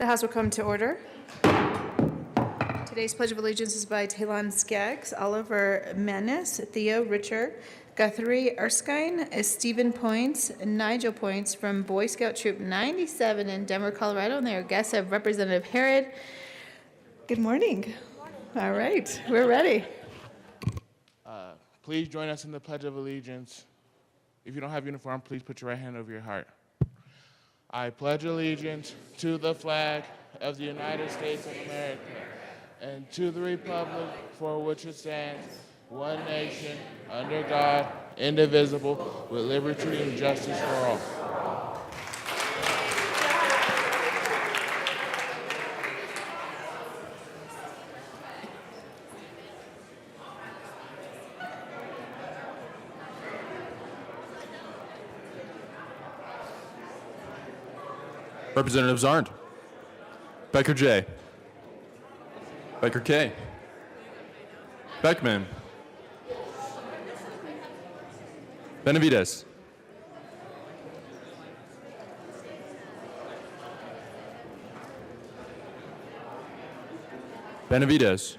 The House will come to order. Today's Pledge of Allegiance is by Talon Skaggs, Oliver Menace, Theo Richer, Guthrie Erskine, Stephen Points, Nigel Points from Boy Scout Troop 97 in Denver, Colorado, and they are guests of Representative Herod. Good morning. All right, we're ready. Please join us in the Pledge of Allegiance. If you don't have uniform, please put your right hand over your heart. I pledge allegiance to the flag of the United States of America and to the republic for which it stands, one nation, under God, indivisible, with liberty and justice for all. Representatives Arndt, Becker J, Becker K, Beckman, Benavides, Benavides,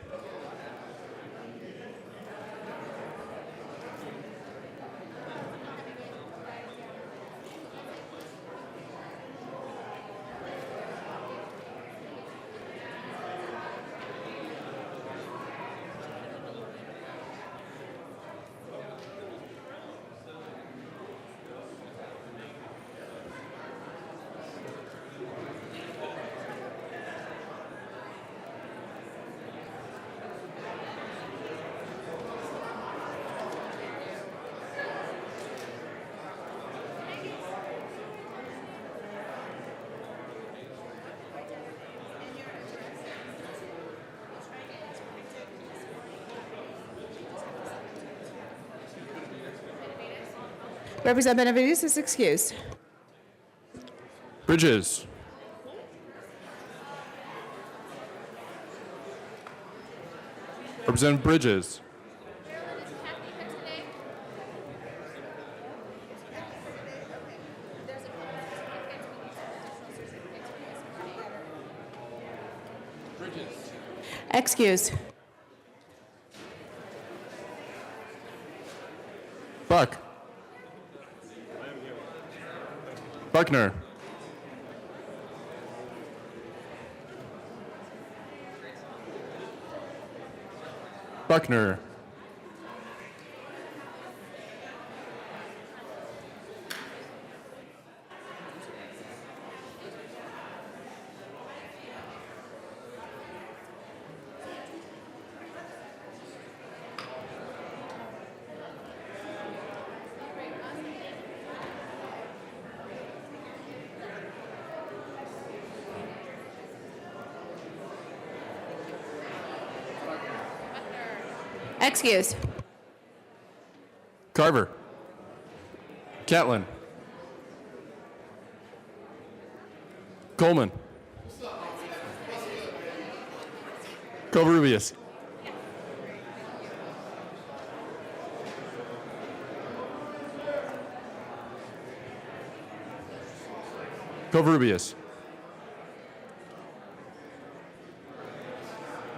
Representative Benavides is excused. Bridges, Representative Bridges, Excused. Buck, Buckner, Buckner, Excused. Carver, Catlin, Coleman, Covarrubias, Covarrubias,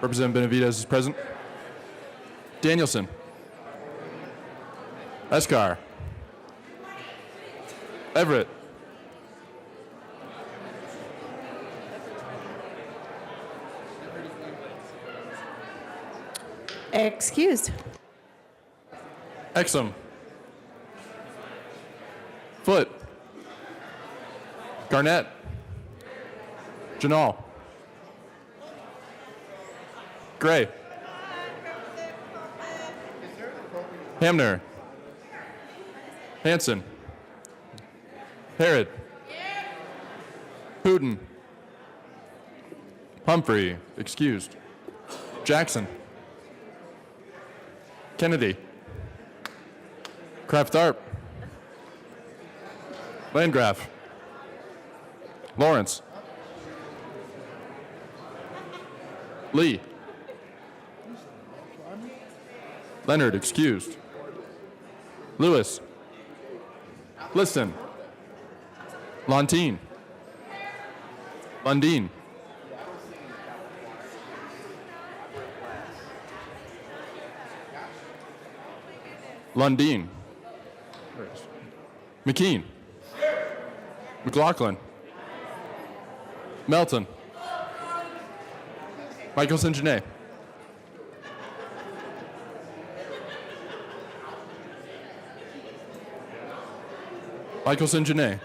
Representative Benavides is present. Danielson, Escar, Everett, Excused. Exum, Foot, Garnett, Janal, Gray, Hamner, Hanson, Herod, Hooten, Humphrey, excused, Jackson, Kennedy, Kraft-Tharp, Landgraf, Lawrence, Lee, Leonard, excused, Lewis, Liston, Lontine, Lundeen, Lundeen. McKean. McLaughlin. Melton. Michelson Janae. Michelson Janae.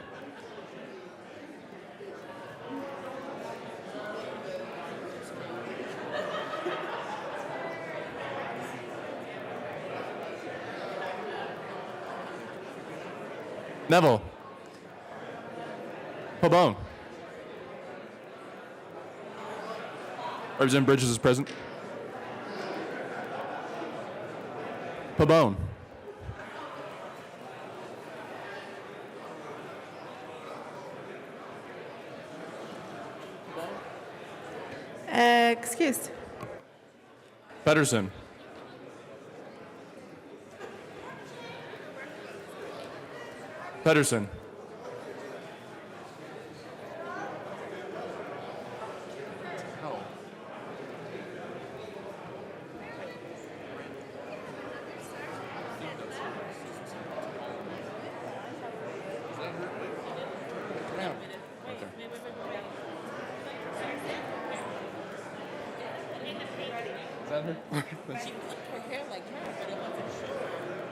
Neville. Pabon. Representative Bridges is present. Pabon. Excused. Pedersen. Pedersen.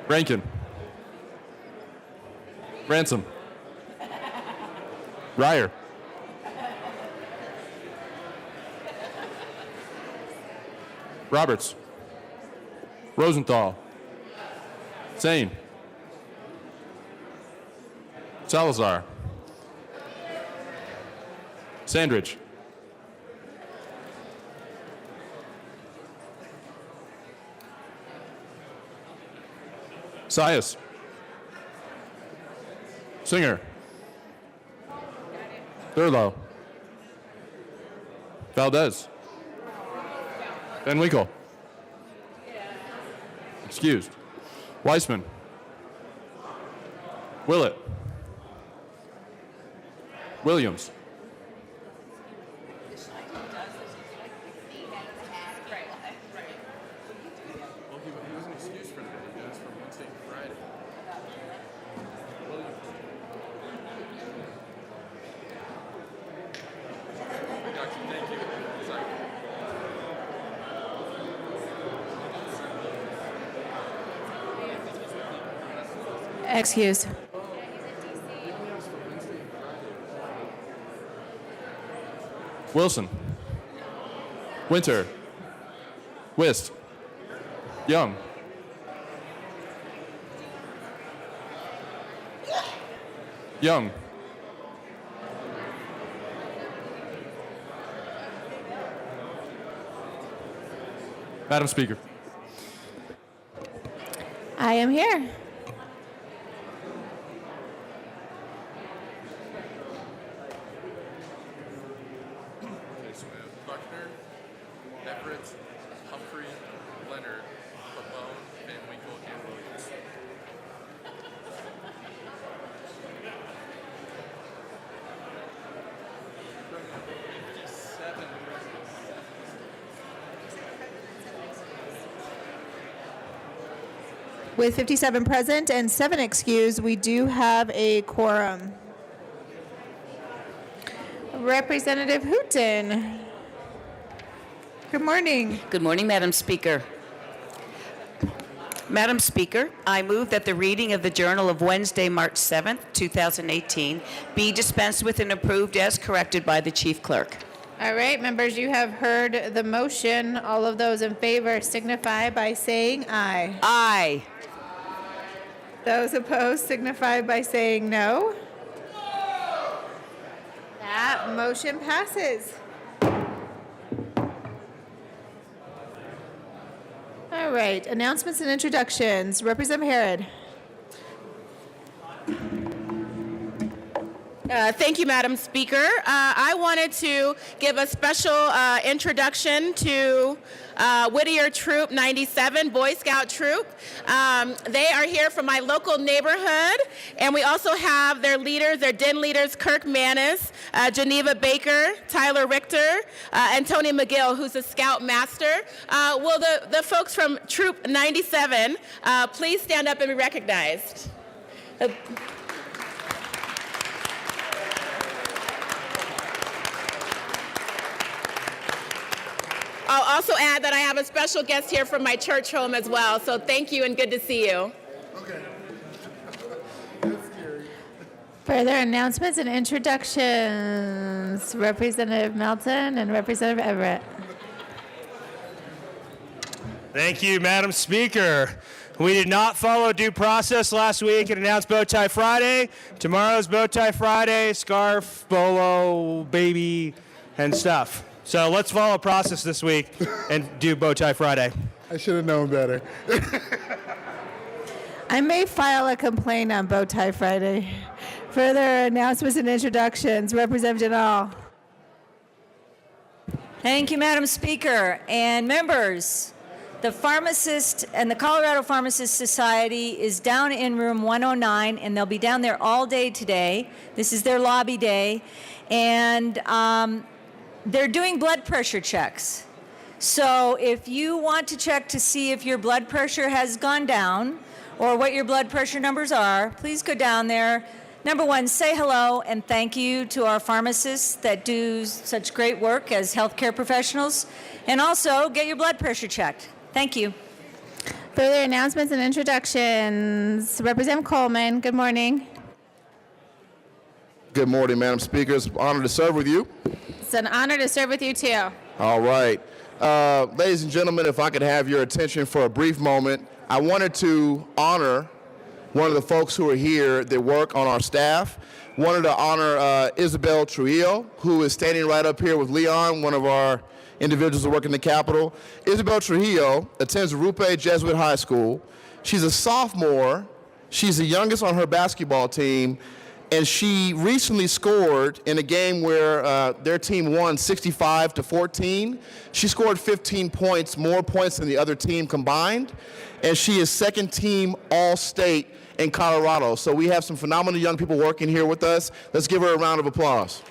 Rankin. Ransom. Ryer. Roberts. Rosenthal. Sane. Salazar. Sandridge. Sias. Singer. Thurlow. Valdez. Van Winkle. Excused. Weissman. Willett. Williams. Excused. Wilson. Winter. Wist. Young. Young. Madam Speaker. I am here. Okay, so we have Buckner, Everett, Humphrey, Leonard, Pabon, Van Winkle, and Williams. With 57 present and 7 excused, we do have a quorum. Representative Hooton. Good morning. Good morning, Madam Speaker. Madam Speaker, I move that the reading of the Journal of Wednesday, March 7th, 2018 be dispensed with and approved as corrected by the Chief Clerk. All right, members, you have heard the motion. All of those in favor signify by saying aye. Aye. Those opposed signify by saying no. That motion passes. All right, announcements and introductions. Representative Harrod. Thank you, Madam Speaker. I wanted to give a special introduction to Whittier Troop 97, Boy Scout Troop. They are here from my local neighborhood, and we also have their leaders, their den leaders, Kirk Manis, Geneva Baker, Tyler Richter, and Tony McGill, who's a Scout Master. Will the folks from Troop 97 please stand up and be recognized? I'll also add that I have a special guest here from my church home as well. So thank you and good to see you. Okay. Further announcements and introductions. Representative Melton and Representative Everett. Thank you, Madam Speaker. We did not follow due process last week and announced Bow Tie Friday. Tomorrow's Bow Tie Friday, scarf, bolo, baby, and stuff. So let's follow process this week and do Bow Tie Friday. I should have known better. I may file a complaint on Bow Tie Friday. Further announcements and introductions. Representative Janal. Thank you, Madam Speaker. And members, the pharmacist and the Colorado Pharmacist Society is down in room 109, and they'll be down there all day today. This is their lobby day. And they're doing blood pressure checks. So if you want to check to see if your blood pressure has gone down or what your blood pressure numbers are, please go down there. Number one, say hello and thank you to our pharmacists that do such great work as healthcare professionals. And also, get your blood pressure checked. Thank you. Further announcements and introductions. Representative Coleman, good morning. Good morning, Madam Speaker. It's an honor to serve with you. It's an honor to serve with you, too. All right. Ladies and gentlemen, if I could have your attention for a brief moment, I wanted to honor one of the folks who are here that work on our staff. Wanted to honor Isabel Trujillo, who is standing right up here with Leon, one of our individuals who work in the Capitol. Isabel Trujillo attends Rupe Jesuit High School. She's a sophomore. She's the youngest on her basketball team. And she recently scored in a game where their team won 65-14. She scored 15 points, more points than the other team combined. And she is second team All-State in Colorado. So we have some phenomenal young people working here with us. Let's give her a round of applause.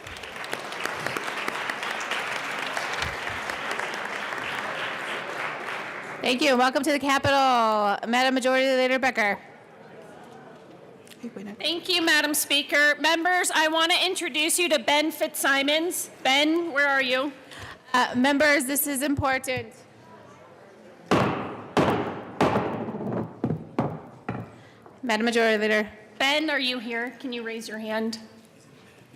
Thank you. Welcome to the Capitol. Madam Majority Leader Becker. Thank you, Madam Speaker. Members, I want to introduce you to Ben Fitzsimons. Ben, where are you? Members, this is important. Madam Majority Leader. Ben, are you here? Can you raise your hand?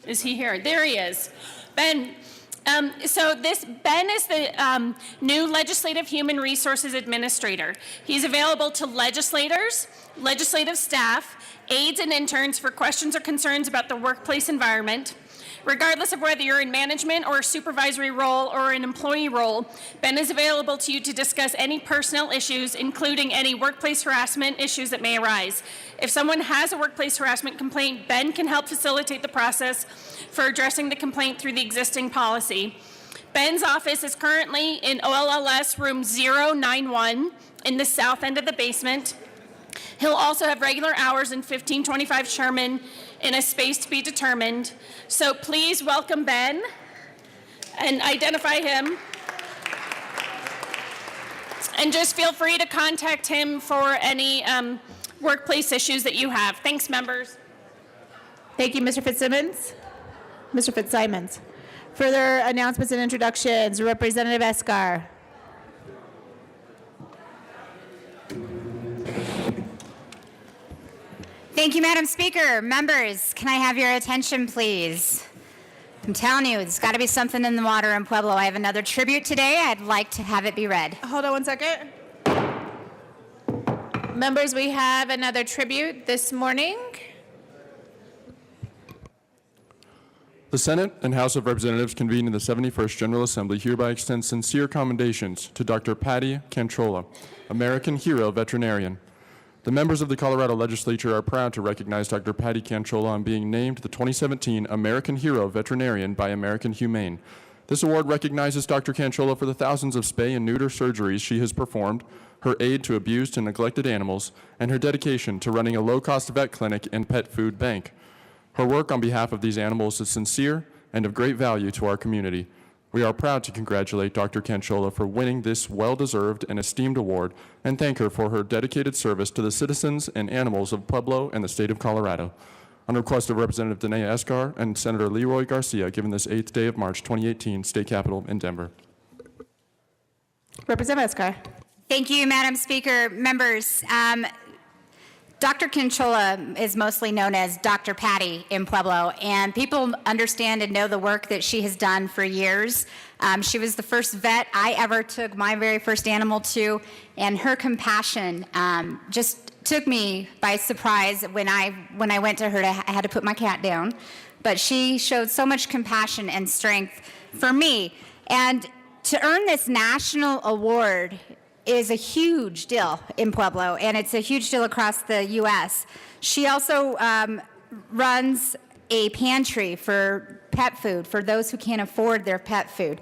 Is he here? There he is. Ben, Ben is the new Legislative Human Resources Administrator. He's available to legislators, legislative staff, aides and interns for questions or concerns about the workplace environment. Regardless of whether you're in management or a supervisory role or an employee role, Ben is available to you to discuss any personnel issues, including any workplace harassment issues that may arise. If someone has a workplace harassment complaint, Ben can help facilitate the process for addressing the complaint through the existing policy. Ben's office is currently in OLLS room 091 in the south end of the basement. He'll also have regular hours in 1525 Sherman in a space to be determined. So please welcome Ben and identify him. And just feel free to contact him for any workplace issues that you have. Thanks, members. Thank you, Mr. Fitzsimmons. Mr. Fitzsimons. Further announcements and introductions. Representative Escar. Thank you, Madam Speaker. Members, can I have your attention, please? I'm telling you, there's got to be something in the water in Pueblo. I have another tribute today. I'd like to have it be read. Hold on one second. Members, we have another tribute this morning. The Senate and House of Representatives convened in the 71st General Assembly hereby extend sincere commendations to Dr. Patty Cantrola, American hero veterinarian. The members of the Colorado Legislature are proud to recognize Dr. Patty Canchola on being named the 2017 American Hero Veterinarian by American Humane. This award recognizes Dr. Canchola for the thousands of spay and neuter surgeries she has performed, her aid to abused and neglected animals, and her dedication to running a low-cost vet clinic and pet food bank. Her work on behalf of these animals is sincere and of great value to our community. We are proud to congratulate Dr. Canchola for winning this well-deserved and esteemed award and thank her for her dedicated service to the citizens and animals of Pueblo and the state of Colorado. On request of Representative Danae Escar and Senator Leroy Garcia, given this 8th day of March 2018, State Capitol in Denver. Representative Escar. Thank you, Madam Speaker. Members, Dr. Canchola is mostly known as Dr. Patty in Pueblo, and people understand and know the work that she has done for years. She was the first vet I ever took my very first animal to, and her compassion just took me by surprise when I went to her. I had to put my cat down, but she showed so much compassion and strength for me. And to earn this national award is a huge deal in Pueblo, and it's a huge deal across the U.S. She also runs a pantry for pet food for those who can't afford their pet food.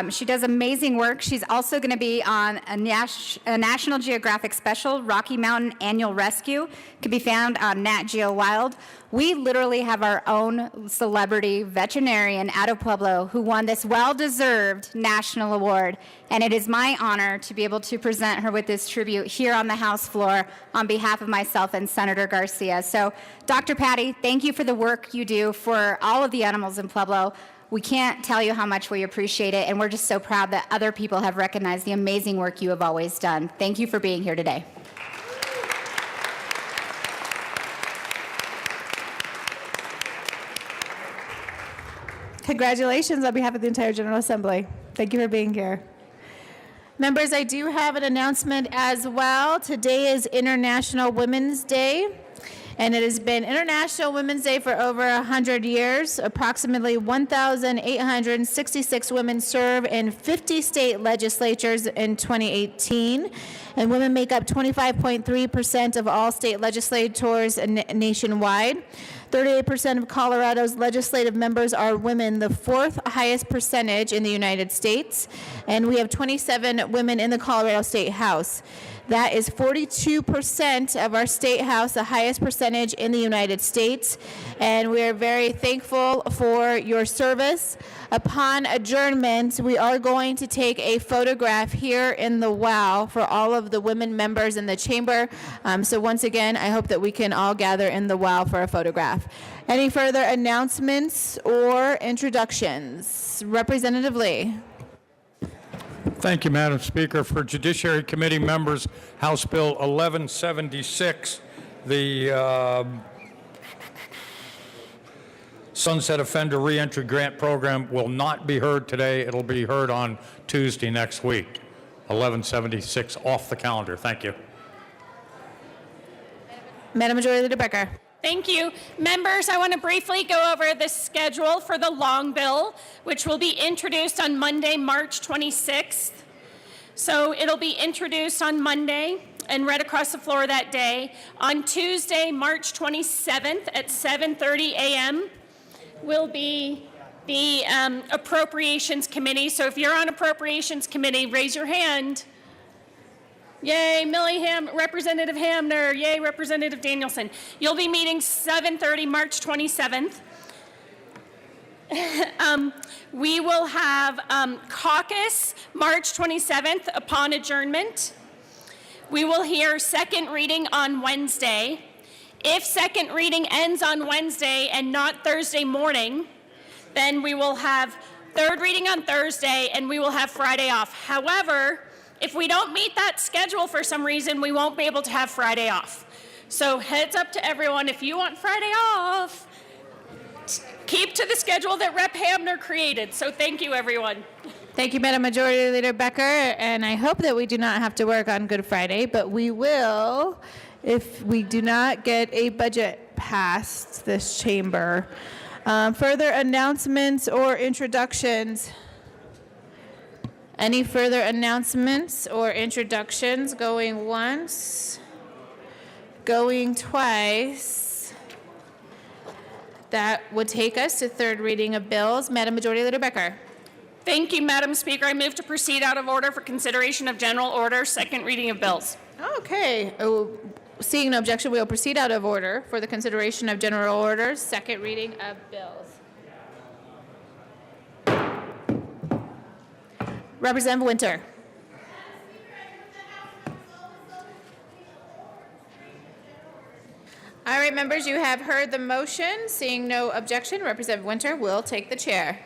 She does amazing work. She's also going to be on a National Geographic special, Rocky Mountain Annual Rescue. Can be found on Nat Geo Wild. We literally have our own celebrity veterinarian out of Pueblo who won this well-deserved national award, and it is my honor to be able to present her with this tribute here on the House floor on behalf of myself and Senator Garcia. So, Dr. Patty, thank you for the work you do for all of the animals in Pueblo. We can't tell you how much we appreciate it, and we're just so proud that other people have recognized the amazing work you have always done. Thank you for being here today. Congratulations on behalf of the entire General Assembly. Thank you for being here. Members, I do have an announcement as well. Today is International Women's Day, and it has been International Women's Day for over 100 years. Approximately 1,866 women serve in 50 state legislatures in 2018, and women make up 25.3% of all state legislators nationwide. 38% of Colorado's legislative members are women, the fourth highest percentage in the United States, and we have 27 women in the Colorado State House. That is 42% of our state house, the highest percentage in the United States, and we are very thankful for your service. Upon adjournment, we are going to take a photograph here in the WOW for all of the women members in the chamber. So once again, I hope that we can all gather in the WOW for a photograph. Any further announcements or introductions? Representative Lee. Thank you, Madam Speaker. For Judiciary Committee members, House Bill 1176, the Sunset Offender Reentry Grant Program will not be heard today. It'll be heard on Tuesday next week. 1176 off the calendar. Thank you. Madam Majority Leader Becker. Thank you. Members, I want to briefly go over the schedule for the long bill, which will be introduced on Monday, March 26th. So it'll be introduced on Monday and read across the floor that day. On Tuesday, March 27th at 7:30 a.m. will be the Appropriations Committee. So if you're on Appropriations Committee, raise your hand. Yay, Representative Hamner. Yay, Representative Danielson. You'll be meeting 7:30, March 27th. We will have caucus March 27th upon adjournment. We will hear second reading on Wednesday. If second reading ends on Wednesday and not Thursday morning, then we will have third reading on Thursday and we will have Friday off. However, if we don't meet that schedule for some reason, we won't be able to have Friday off. So heads up to everyone, if you want Friday off, keep to the schedule that Rep. Hamner created. So thank you, everyone. Thank you, Madam Majority Leader Becker, and I hope that we do not have to work on Good Friday, but we will if we do not get a budget passed this chamber. Further announcements or introductions? Any further announcements or introductions? Going once, Going twice. That would take us to third reading of bills. Madam Majority Leader Becker. Thank you, Madam Speaker. I move to proceed out of order for consideration of general order, second reading of bills. Okay. Seeing no objection, we will proceed out of order for the consideration of general orders, second reading of bills. Representative Winter. All right, members, you have heard the motion. Seeing no objection, Representative Winter will take the chair.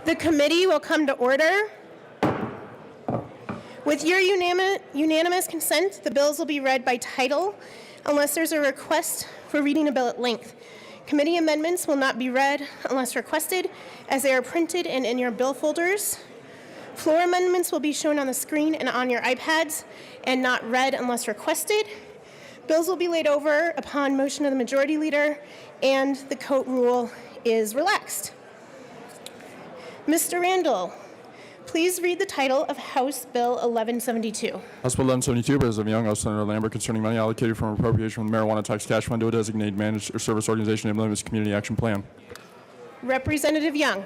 The committee will come to order. With your unanimous consent, the bills will be read by title unless there's a request for reading a bill at length. Committee amendments will not be read unless requested, as they are printed and in your bill folders. Floor amendments will be shown on the screen and on your iPads and not read unless requested. Bills will be laid over upon motion of the majority leader, and the coat rule is relaxed. Mr. Randall, please read the title of House Bill 1172. House Bill 1172, President Young, House Senator Lambert, concerning money allocated from appropriation from the marijuana tax cash fund to a designated managed or service organization implementing its community action plan. Representative Young.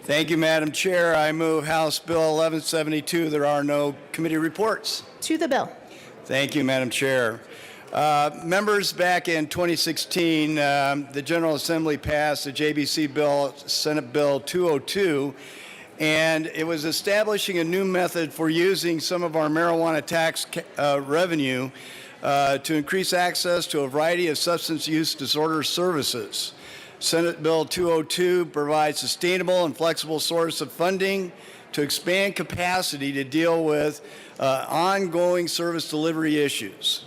Thank you, Madam Chair. I move House Bill 1172. There are no committee reports. To the bill. Thank you, Madam Chair. Members, back in 2016, the General Assembly passed the JBC bill, Senate Bill 202, and it was establishing a new method for using some of our marijuana tax revenue to increase access to a variety of substance use disorder services. Senate Bill 202 provides sustainable and flexible source of funding to expand capacity to deal with ongoing service delivery issues.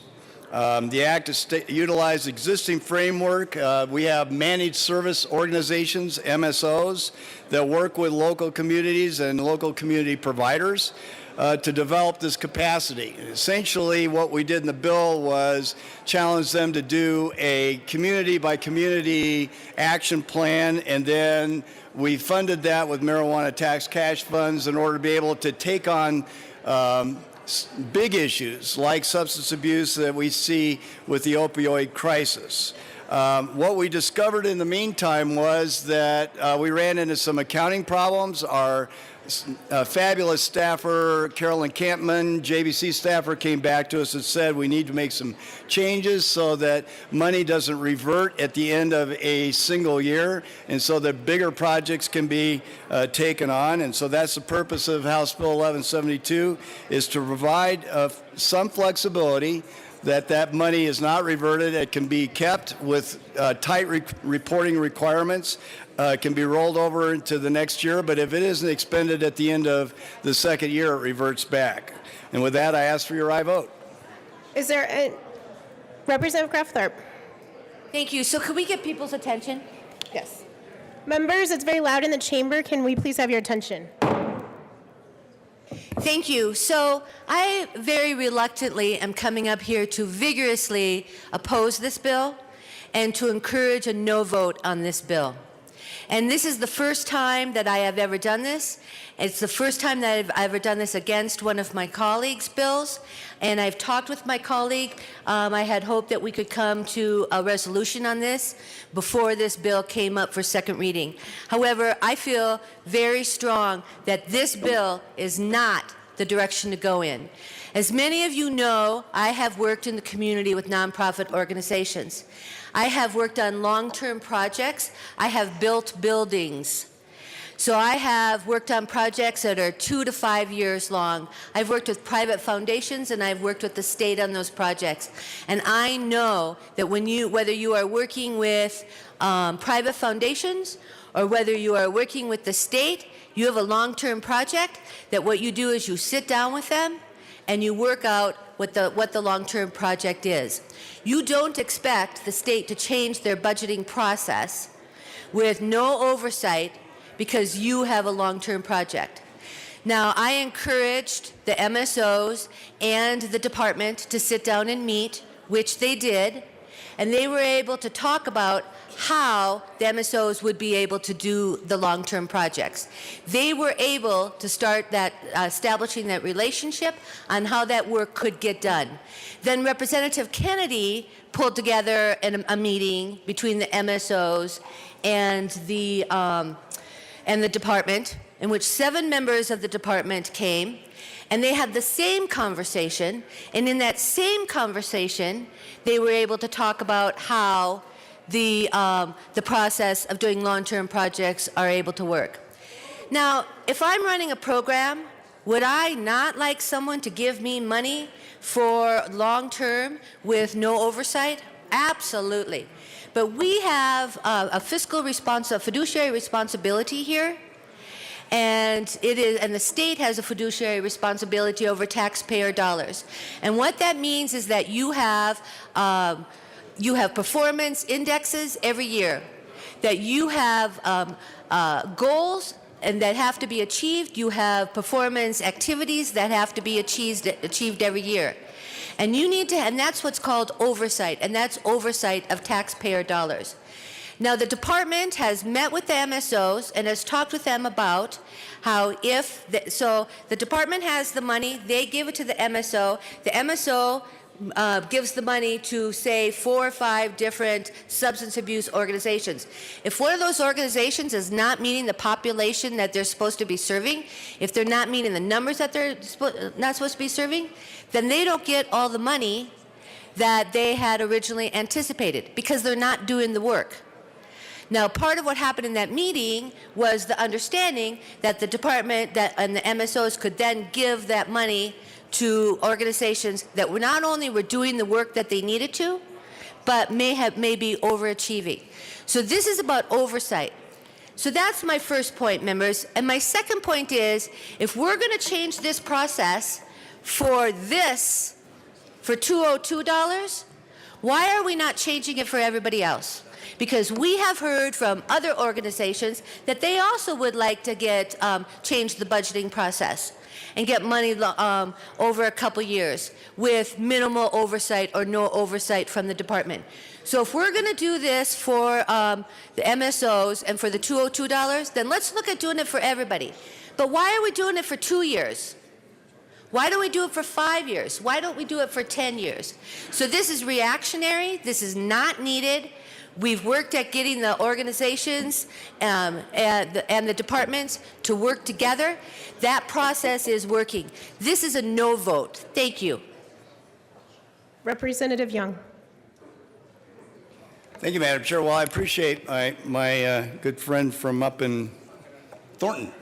The Act utilizes existing framework. We have managed service organizations, MSOs, that work with local communities and local community providers to develop this capacity. Essentially, what we did in the bill was challenge them to do a community-by-community action plan, and then we funded that with marijuana tax cash funds in order to be able to take on big issues like substance abuse that we see with the opioid crisis. What we discovered in the meantime was that we ran into some accounting problems. Our fabulous staffer, Carolyn Campman, JBC staffer, came back to us and said we need to make some changes so that money doesn't revert at the end of a single year, and so that bigger projects can be taken on. And so that's the purpose of House Bill 1172, is to provide some flexibility that money is not reverted. It can be kept with tight reporting requirements. Can be rolled over into the next year, but if it isn't expended at the end of the second year, it reverts back. And with that, I ask for your aye vote. Is there a Representative Kraft-Tharp? Thank you. So could we get people's attention? Yes. Members, it's very loud in the chamber. Can we please have your attention? Thank you. So I very reluctantly am coming up here to vigorously oppose this bill and to encourage a no vote on this bill. And this is the first time that I have ever done this. It's the first time that I've ever done this against one of my colleagues' bills. And I've talked with my colleague. I had hoped that we could come to a resolution on this before this bill came up for second reading. However, I feel very strong that this bill is not the direction to go in. As many of you know, I have worked in the community with nonprofit organizations. I have worked on long-term projects. I have built buildings. So I have worked on projects that are 2 to 5 years long. I've worked with private foundations and I've worked with the state on those projects. And I know that whether you are working with private foundations or whether you are working with the state, you have a long-term project, that what you do is you sit down with them and you work out what the long-term project is. You don't expect the state to change their budgeting process with no oversight because you have a long-term project. Now, I encouraged the MSOs and the department to sit down and meet, which they did, and they were able to talk about how the MSOs would be able to do the long-term projects. They were able to start that establishing that relationship on how that work could get done. Then Representative Kennedy pulled together a meeting between the MSOs and the department, in which 7 members of the department came, and they had the same conversation, and in that same conversation, they were able to talk about how the process of doing long-term projects are able to work. Now, if I'm running a program, would I not like someone to give me money for long-term with no oversight? Absolutely. But we have a fiduciary responsibility here, and the state has a fiduciary responsibility over taxpayer dollars. And what that means is that you have performance indexes every year, that you have goals and that have to be achieved. You have performance activities that have to be achieved every year. And and that's what's called oversight, and that's oversight of taxpayer dollars. Now, the department has met with the MSOs and has talked with them about how so the department has the money, they give it to the MSO gives the money to, say, 4 or 5 different substance abuse organizations. If one of those organizations is not meeting the population that they're supposed to be serving, if they're not meeting the numbers that they're not supposed to be serving, then they don't get all the money that they had originally anticipated because they're not doing the work. Now, part of what happened in that meeting was the understanding that the department and the MSOs could then give that money to organizations that were not only were doing the work that they needed to, but may be overachieving. So this is about oversight. So that's my first point, members. And my second point is, if we're going to change this process for $202, why are we not changing it for everybody else? Because we have heard from other organizations that they also would like to change the budgeting process and get money over a couple years with minimal oversight or no oversight from the department. So if we're going to do this for the MSOs and for the $202, then let's look at doing it for everybody. But why are we doing it for 2 years? Why don't we do it for 5 years? Why don't we do it for 10 years? So this is reactionary. This is not needed. We've worked at getting the organizations and the departments to work together. That process is working. This is a no vote. Thank you. Representative Young. Thank you, Madam Chair. Well, I appreciate my good friend from up in Thornton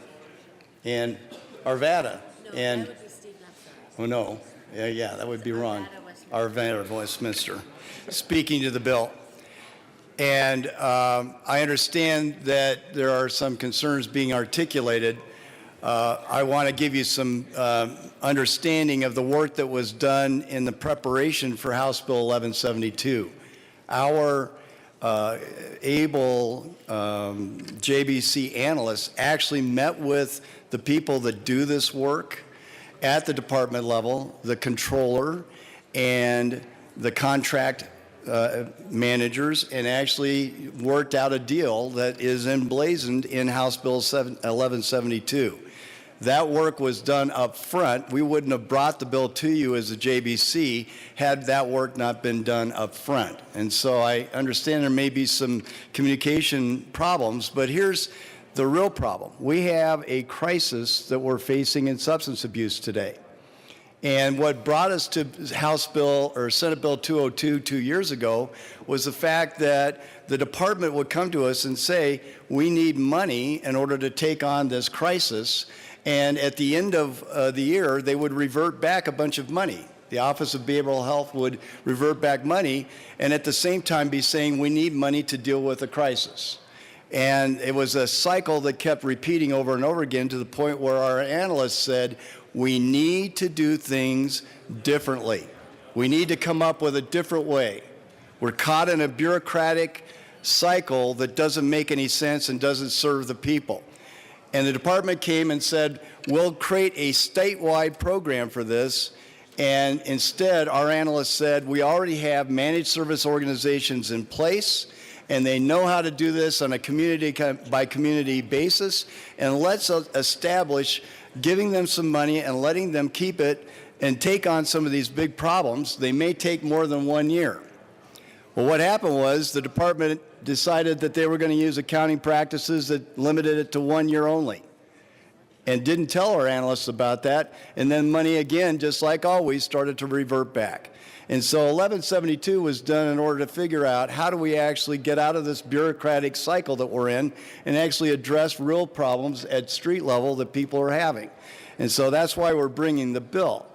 and Arvada. And that would be Steve Knopfler. oh no, yeah, that would be wrong. Arvada, Westminster, speaking to the bill. And I understand that there are some concerns being articulated. I want to give you some understanding of the work that was done in the preparation for House Bill 1172. Our able JBC analysts actually met with the people that do this work at the department level, the controller, and the contract managers and actually worked out a deal that is emblazoned in House Bill 1172. That work was done up front. We wouldn't have brought the bill to you as a JBC had that work not been done up front. And so I understand there may be some communication problems, but here's the real problem. We have a crisis that we're facing in substance abuse today. And what brought us to House Bill or Senate Bill 202 2 years ago was the fact that the department would come to us and say, we need money in order to take on this crisis. And at the end of the year, they would revert back a bunch of money. The Office of Behavioral Health would revert back money and at the same time be saying we need money to deal with the crisis. And it was a cycle that kept repeating over and over again to the point where our analysts said, we need to do things differently. We need to come up with a different way. We're caught in a bureaucratic cycle that doesn't make any sense and doesn't serve the people. And the department came and said, we'll create a statewide program for this. And instead, our analysts said, we already have managed service organizations in place, and they know how to do this on a community by community basis. And let's establish giving them some money and letting them keep it and take on some of these big problems. They may take more than 1 year. Well, what happened was the department decided that they were going to use accounting practices that limited it to 1 year only and didn't tell our analysts about that. And then money again, just like always, started to revert back. And so 1172 was done in order to figure out how do we actually get out of this bureaucratic cycle that we're in and actually address real problems at street level that people are having. And so that's why we're bringing the bill.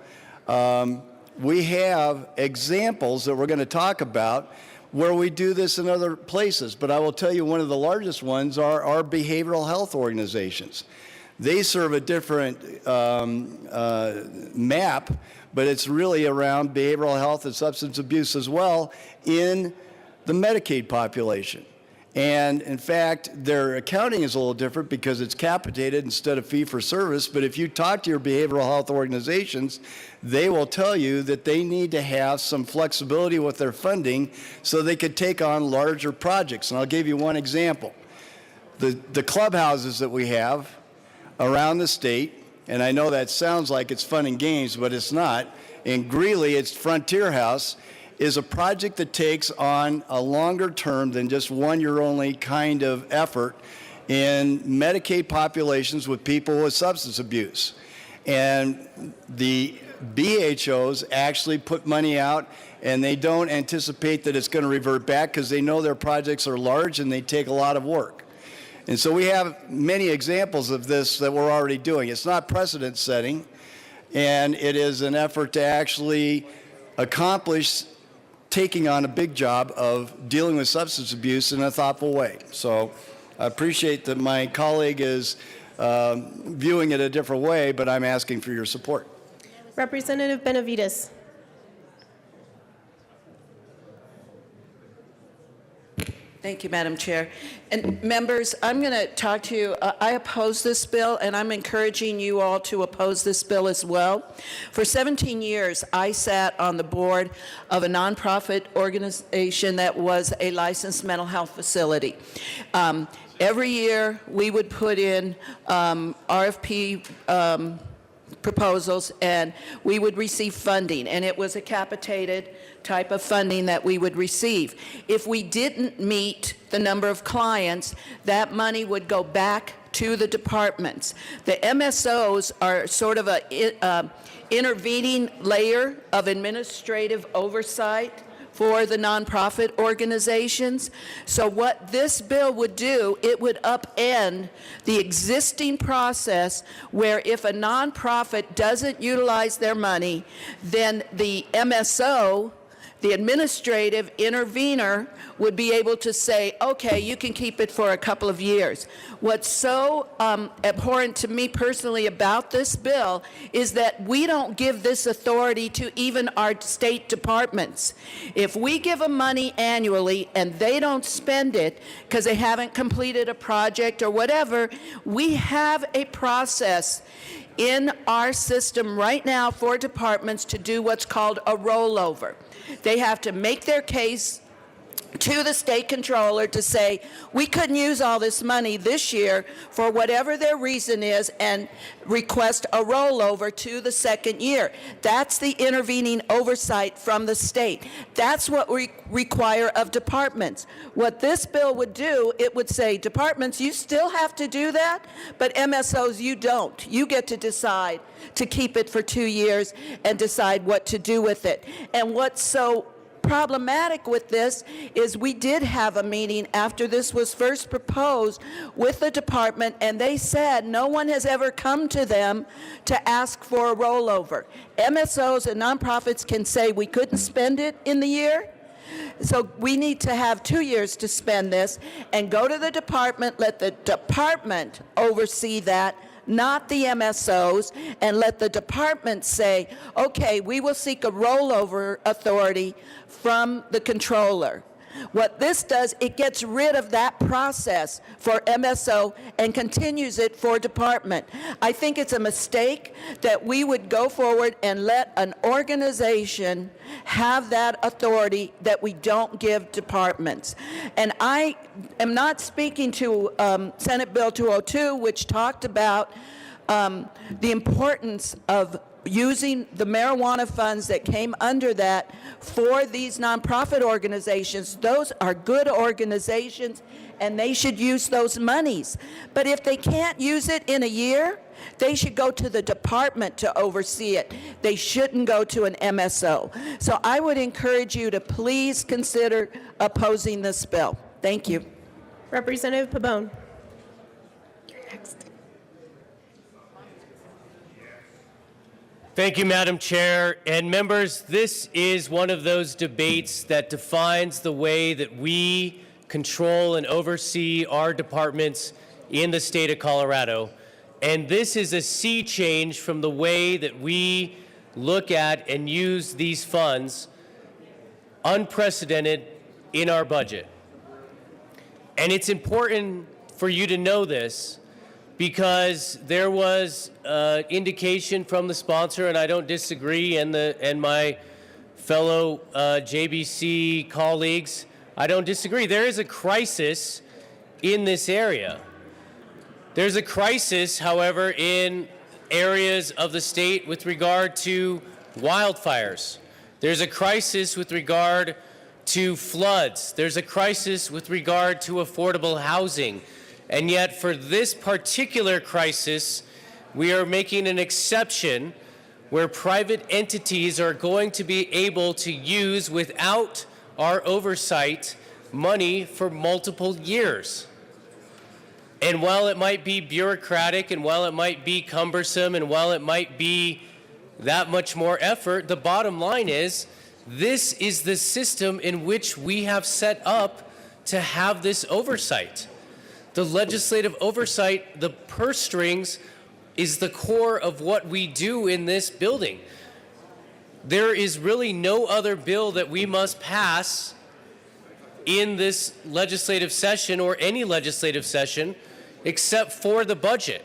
We have examples that we're going to talk about where we do this in other places, but I will tell you one of the largest ones are our behavioral health organizations. They serve a different map, but it's really around behavioral health and substance abuse as well in the Medicaid population. And in fact, their accounting is a little different because it's capitated instead of fee for service. But if you talk to your behavioral health organizations, they will tell you that they need to have some flexibility with their funding so they could take on larger projects. And I'll give you one example. The clubhouses that we have around the state, and I know that sounds like it's fun and games, but it's not. In Greeley, it's Frontier House, is a project that takes on a longer term than just 1 year only kind of effort in Medicaid populations with people with substance abuse. And the BHOs actually put money out, and they don't anticipate that it's going to revert back because they know their projects are large and they take a lot of work. And so we have many examples of this that we're already doing. It's not precedent setting, and it is an effort to actually accomplish taking on a big job of dealing with substance abuse in a thoughtful way. So I appreciate that my colleague is viewing it a different way, but I'm asking for your support. Representative Benavides. Thank you, Madam Chair. And members, I'm going to talk to you. I oppose this bill, and I'm encouraging you all to oppose this bill as well. For 17 years, I sat on the board of a nonprofit organization that was a licensed mental health facility. Every year, we would put in RFP proposals, and we would receive funding, and it was a capitated type of funding that we would receive. If we didn't meet the number of clients, that money would go back to the departments. The MSOs are sort of a intervening layer of administrative oversight for the nonprofit organizations. So what this bill would do, it would upend the existing process where if a nonprofit doesn't utilize their money, then the MSO, the administrative intervener, would be able to say, okay, you can keep it for a couple of years. What's so abhorrent to me personally about this bill is that we don't give this authority to even our state departments. If we give them money annually and they don't spend it because they haven't completed a project or whatever, we have a process in our system right now for departments to do what's called a rollover. They They have to make their case to the state controller to say, we couldn't use all this money this year for whatever their reason is, and request a rollover to the second year. That's the intervening oversight from the state. That's what we require of departments. What this bill would do, it would say, departments, you still have to do that, but MSOs, you don't. You get to decide to keep it for 2 years and decide what to do with it. And what's so problematic with this is we did have a meeting after this was first proposed with the department, and they said no one has ever come to them to ask for a rollover. MSOs and nonprofits can say we couldn't spend it in the year, so we need to have 2 years to spend this, and go to the department, let the department oversee that, not the MSOs, and let the department say, okay, we will seek a rollover authority from the controller. What this does, it gets rid of that process for MSO and continues it for department. I think it's a mistake that we would go forward and let an organization have that authority that we don't give departments. And I am not speaking to Senate Bill 202, which talked about the importance of using the marijuana funds that came under that for these nonprofit organizations. Those are good organizations, and they should use those monies. But if they can't use it in a year, they should go to the department to oversee it. They shouldn't go to an MSO. So I would encourage you to please consider opposing this bill. Thank you. Representative Pabon. Thank you, Madam Chair. And members, this is one of those debates that defines the way that we control and oversee our departments in the state of Colorado. And this is a sea change from the way that we look at and use these funds, unprecedented in our budget. And it's important for you to know this, because there was indication from the sponsor, and I don't disagree, and my fellow JBC colleagues, I don't disagree. There is a crisis in this area. There's a crisis, however, in areas of the state with regard to wildfires. There's a crisis with regard to floods. There's a crisis with regard to affordable housing. And yet, for this particular crisis, we are making an exception where private entities are going to be able to use, without our oversight, money for multiple years. And while it might be bureaucratic, and while it might be cumbersome, and while it might be that much more effort, the bottom line is, this is the system in which we have set up to have this oversight. The legislative oversight, the purse strings, is the core of what we do in this building. There is really no other bill that we must pass in this legislative session, or any legislative session, except for the budget.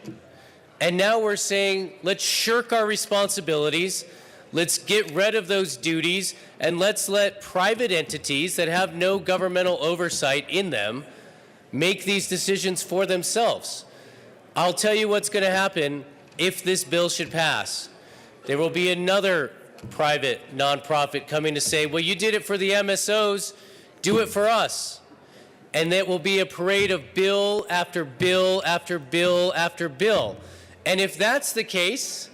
And now we're saying, let's shirk our responsibilities, let's get rid of those duties, and let's let private entities that have no governmental oversight in them make these decisions for themselves. I'll tell you what's going to happen if this bill should pass. There will be another private nonprofit coming to say, well, you did it for the MSOs, do it for us. And it will be a parade of bill after bill after bill after bill. And if that's the case,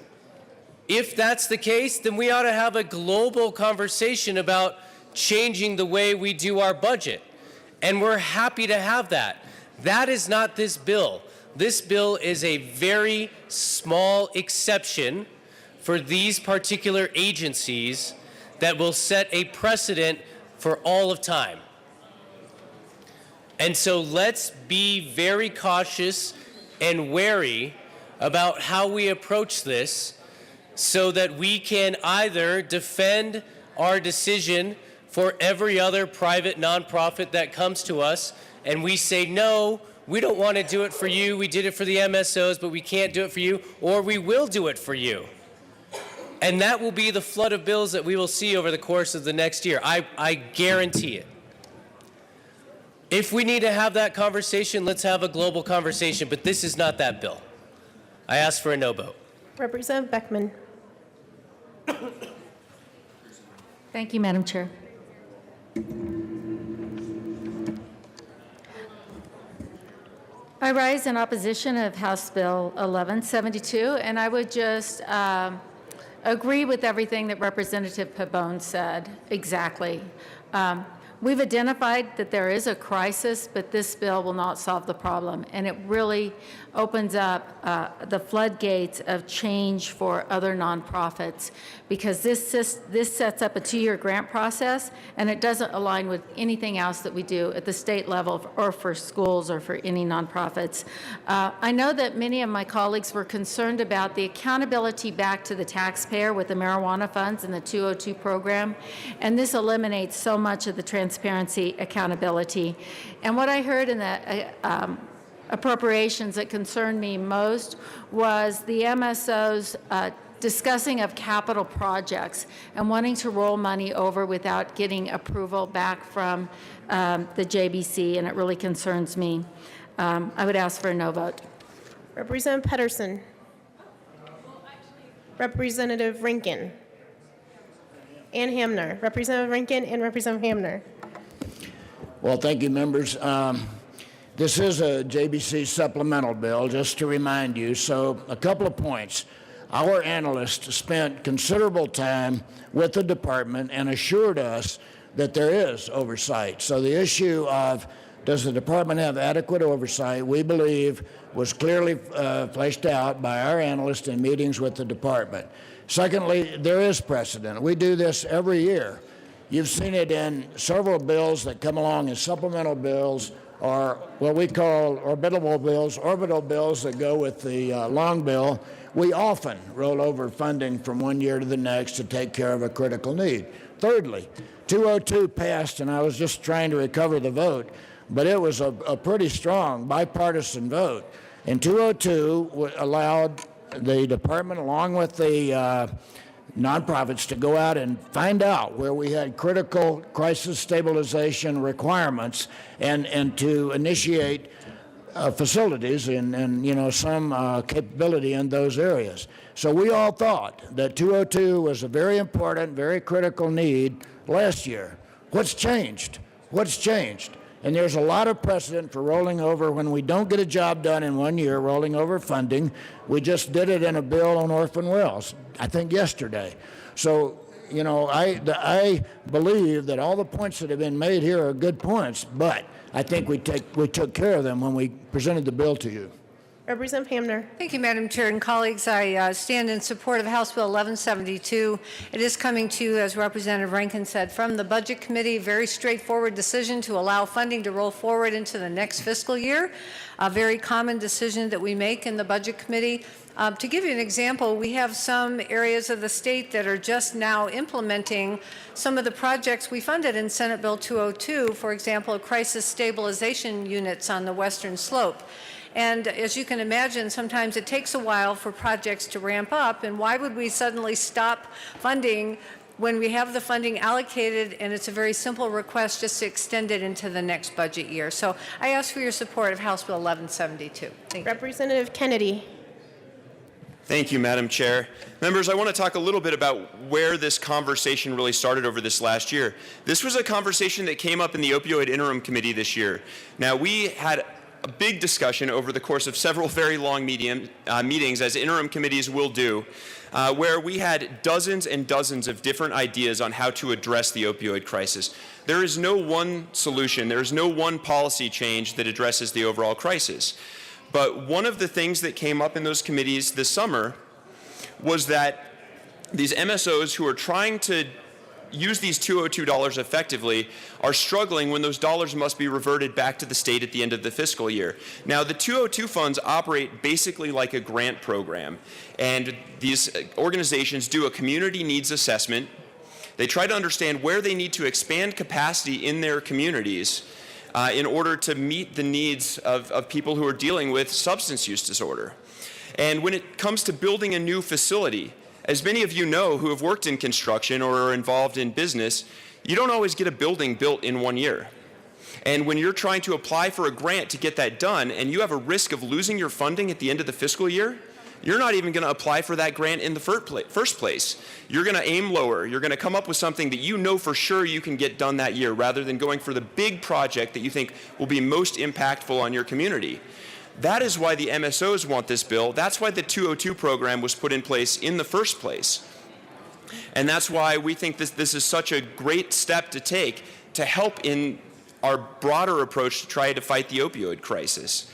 then we ought to have a global conversation about changing the way we do our budget. And we're happy to have that. That is not this bill. This bill is a very small exception for these particular agencies that will set a precedent for all of time. And so let's be very cautious and wary about how we approach this, so that we can either defend our decision for every other private nonprofit that comes to us, and we say, no, we don't want to do it for you, we did it for the MSOs, but we can't do it for you, or we will do it for you. And that will be the flood of bills that we will see over the course of the next year. I guarantee it. If we need to have that conversation, let's have a global conversation, but this is not that bill. I ask for a no vote. Representative Beckman. Thank you, Madam Chair. I rise in opposition of House Bill 1172, and I would just agree with everything that Representative Pabon said exactly. We've identified that there is a crisis, but this bill will not solve the problem, and it really opens up the floodgates of change for other nonprofits, because this sets up a 2-year grant process, and it doesn't align with anything else that we do at the state level or for schools or for any nonprofits. I know that many of my colleagues were concerned about the accountability back to the taxpayer with the marijuana funds and the 202 program, and this eliminates so much of the transparency, accountability. And what I heard in the appropriations that concerned me most was the MSOs discussing of capital projects and wanting to roll money over without getting approval back from the JBC, and it really concerns me. I would ask for a no vote. Representative Pedersen. Representative Rankin. And Hamner. Representative Rankin and Representative Hamner. Well, thank you, members. This is a JBC supplemental bill, just to remind you. So a couple of points. Our analyst spent considerable time with the department and assured us that there is oversight. So the issue of does the department have adequate oversight, we believe was clearly fleshed out by our analyst in meetings with the department. Secondly, there is precedent. We do this every year. You've seen it in several bills that come along as supplemental bills, or what we call orbital bills that go with the long bill. We often roll over funding from one year to the next to take care of a critical need. Thirdly, 202 passed, and I was just trying to recover the vote, but it was a pretty strong bipartisan vote. And 202 allowed the department, along with the nonprofits, to go out and find out where we had critical crisis stabilization requirements and to initiate facilities and some capability in those areas. So we all thought that 202 was a very important, very critical need last year. What's changed? What's changed? And there's a lot of precedent for rolling over when we don't get a job done in 1 year, rolling over funding. We just did it in a bill on orphan wells, I think yesterday. So, I believe that all the points that have been made here are good points, but I think we took care of them when we presented the bill to you. Representative Hamner. Thank you, Madam Chair and colleagues. I stand in support of House Bill 1172. It is coming to you, as Representative Rankin said, from the Budget Committee. Very straightforward decision to allow funding to roll forward into the next fiscal year. A very common decision that we make in the Budget Committee. To give you an example, we have some areas of the state that are just now implementing some of the projects we funded in Senate Bill 202, for example, crisis stabilization units on the western slope. And as you can imagine, sometimes it takes a while for projects to ramp up, and why would we suddenly stop funding when we have the funding allocated, and it's a very simple request just to extend it into the next budget year. So I ask for your support of House Bill 1172. Thank you. Representative Kennedy. Thank you, Madam Chair. Members, I want to talk a little bit about where this conversation really started over this last year. This was a conversation that came up in the Opioid Interim Committee this year. Now, we had a big discussion over the course of several very long meetings, as interim committees will do, where we had dozens and dozens of different ideas on how to address the opioid crisis. There is no one solution, there is no one policy change that addresses the overall crisis. But one of the things that came up in those committees this summer was that these MSOs who are trying to use these 202 dollars effectively are struggling when those dollars must be reverted back to the state at the end of the fiscal year. Now, the 202 funds operate basically like a grant program, and these organizations do a community needs assessment. They try to understand where they need to expand capacity in their communities in order to meet the needs of people who are dealing with substance use disorder. And when it comes to building a new facility, As many of you know who have worked in construction or are involved in business, you don't always get a building built in 1 year. And when you're trying to apply for a grant to get that done and you have a risk of losing your funding at the end of the fiscal year, you're not even going to apply for that grant in the first place. You're going to aim lower. You're going to come up with something that you know for sure you can get done that year rather than going for the big project that you think will be most impactful on your community. That is why the MSOs want this bill. That's why the 202 program was put in place in the first place. And that's why we think this is such a great step to take to help in our broader approach to try to fight the opioid crisis.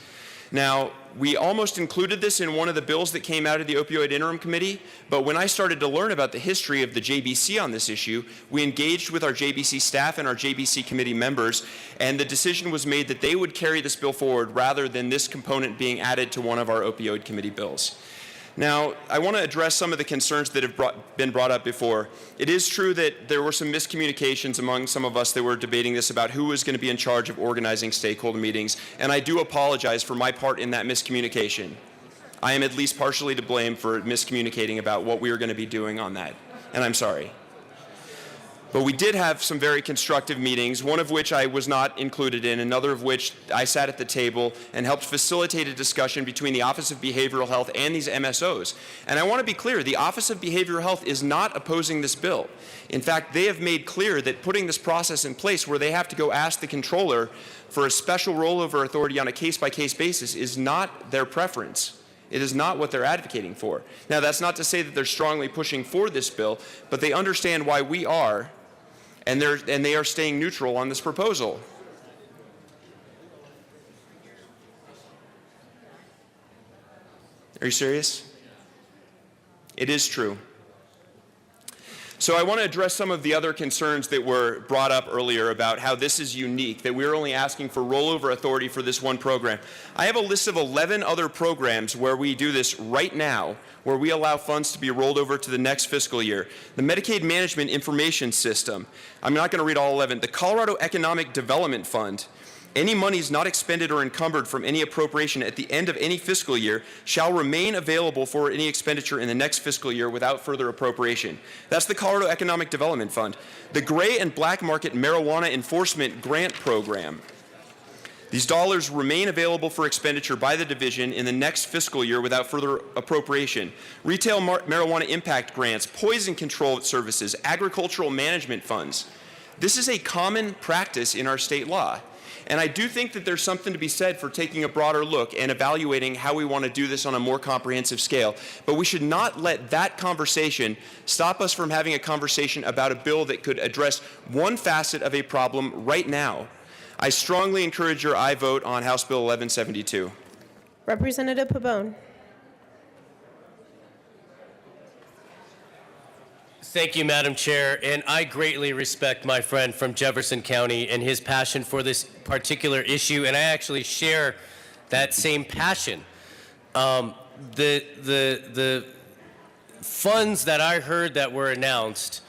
Now, we almost included this in one of the bills that came out of the Opioid Interim Committee, but when I started to learn about the history of the JBC on this issue, we engaged with our JBC staff and our JBC committee members, and the decision was made that they would carry this bill forward rather than this component being added to one of our opioid committee bills. Now, I want to address some of the concerns that have been brought up before. It is true that there were some miscommunications among some of us that were debating this about who was going to be in charge of organizing stakeholder meetings, and I do apologize for my part in that miscommunication. I am at least partially to blame for miscommunicating about what we were going to be doing on that, and I'm sorry. But we did have some very constructive meetings, one of which I was not included in, another of which I sat at the table and helped facilitate a discussion between the Office of Behavioral Health and these MSOs. And I want to be clear, the Office of Behavioral Health is not opposing this bill. In fact, they have made clear that putting this process in place where they have to go ask the controller for a special rollover authority on a case-by-case basis is not their preference. It is not what they're advocating for. Now, that's not to say that they're strongly pushing for this bill, but they understand why we are, and they are staying neutral on this proposal. Are you serious? It is true. So I want to address some of the other concerns that were brought up earlier about how this is unique, that we're only asking for rollover authority for this one program. I have a list of 11 other programs where we do this right now, where we allow funds to be rolled over to the next fiscal year. The Medicaid Management Information System. I'm not going to read all 11. The Colorado Economic Development Fund. Any monies not expended or encumbered from any appropriation at the end of any fiscal year shall remain available for any expenditure in the next fiscal year without further appropriation. That's the Colorado Economic Development Fund. The Gray and Black Market Marijuana Enforcement Grant Program. These dollars remain available for expenditure by the division in the next fiscal year without further appropriation. Retail marijuana impact grants, poison control services, agricultural management funds. This is a common practice in our state law. And I do think that there's something to be said for taking a broader look and evaluating how we want to do this on a more comprehensive scale. But we should not let that conversation stop us from having a conversation about a bill that could address one facet of a problem right now. I strongly encourage your aye vote on House Bill 1172. Representative Pabon. Thank you, Madam Chair, and I greatly respect my friend from Jefferson County and his passion for this particular issue, and I actually share that same passion. The funds that I heard that were announced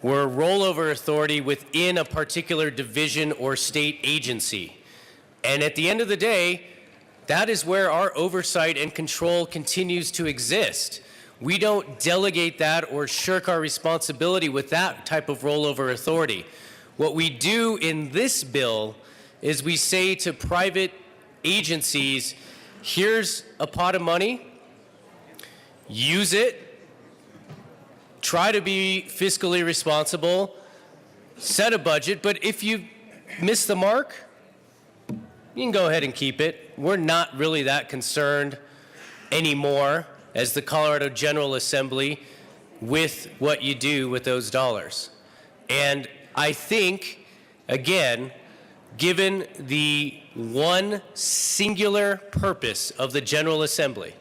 were rollover authority within a particular division or state agency. And at the end of the day, that is where our oversight and control continues to exist. We don't delegate that or shirk our responsibility with that type of rollover authority. What we do in this bill is we say to private agencies, here's a pot of money, use it, try to be fiscally responsible, set a budget, but if you miss the mark, you can go ahead and keep it. We're not really that concerned anymore as the Colorado General Assembly with what you do with those dollars. And I think, again, given the one singular purpose of the General Assembly,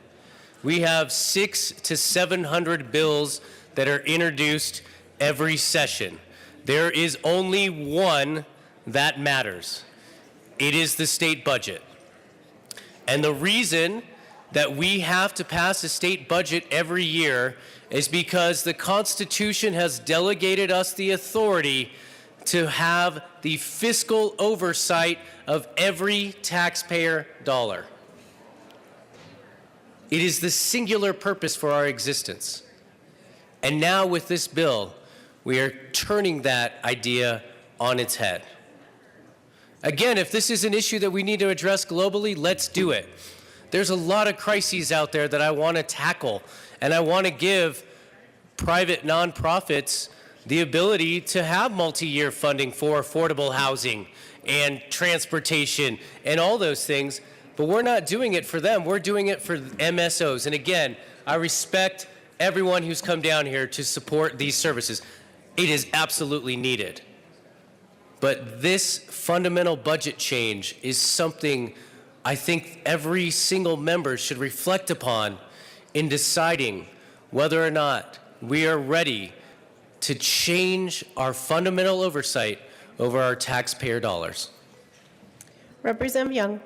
we have 600 to 700 bills that are introduced every session. There is only one that matters. It is the state budget. And the reason that we have to pass a state budget every year is because the Constitution has delegated us the authority to have the fiscal oversight of every taxpayer dollar. It is the singular purpose for our existence. And now with this bill, we are turning that idea on its head. Again, if this is an issue that we need to address globally, let's do it. There's a lot of crises out there that I want to tackle, and I want to give private nonprofits the ability to have multi-year funding for affordable housing and transportation and all those things, but we're not doing it for them. We're doing it for MSOs. And again, I respect everyone who's come down here to support these services. It is absolutely needed. But this fundamental budget change is something I think every single member should reflect upon in deciding whether or not we are ready to change our fundamental oversight over our taxpayer dollars. Representative Young.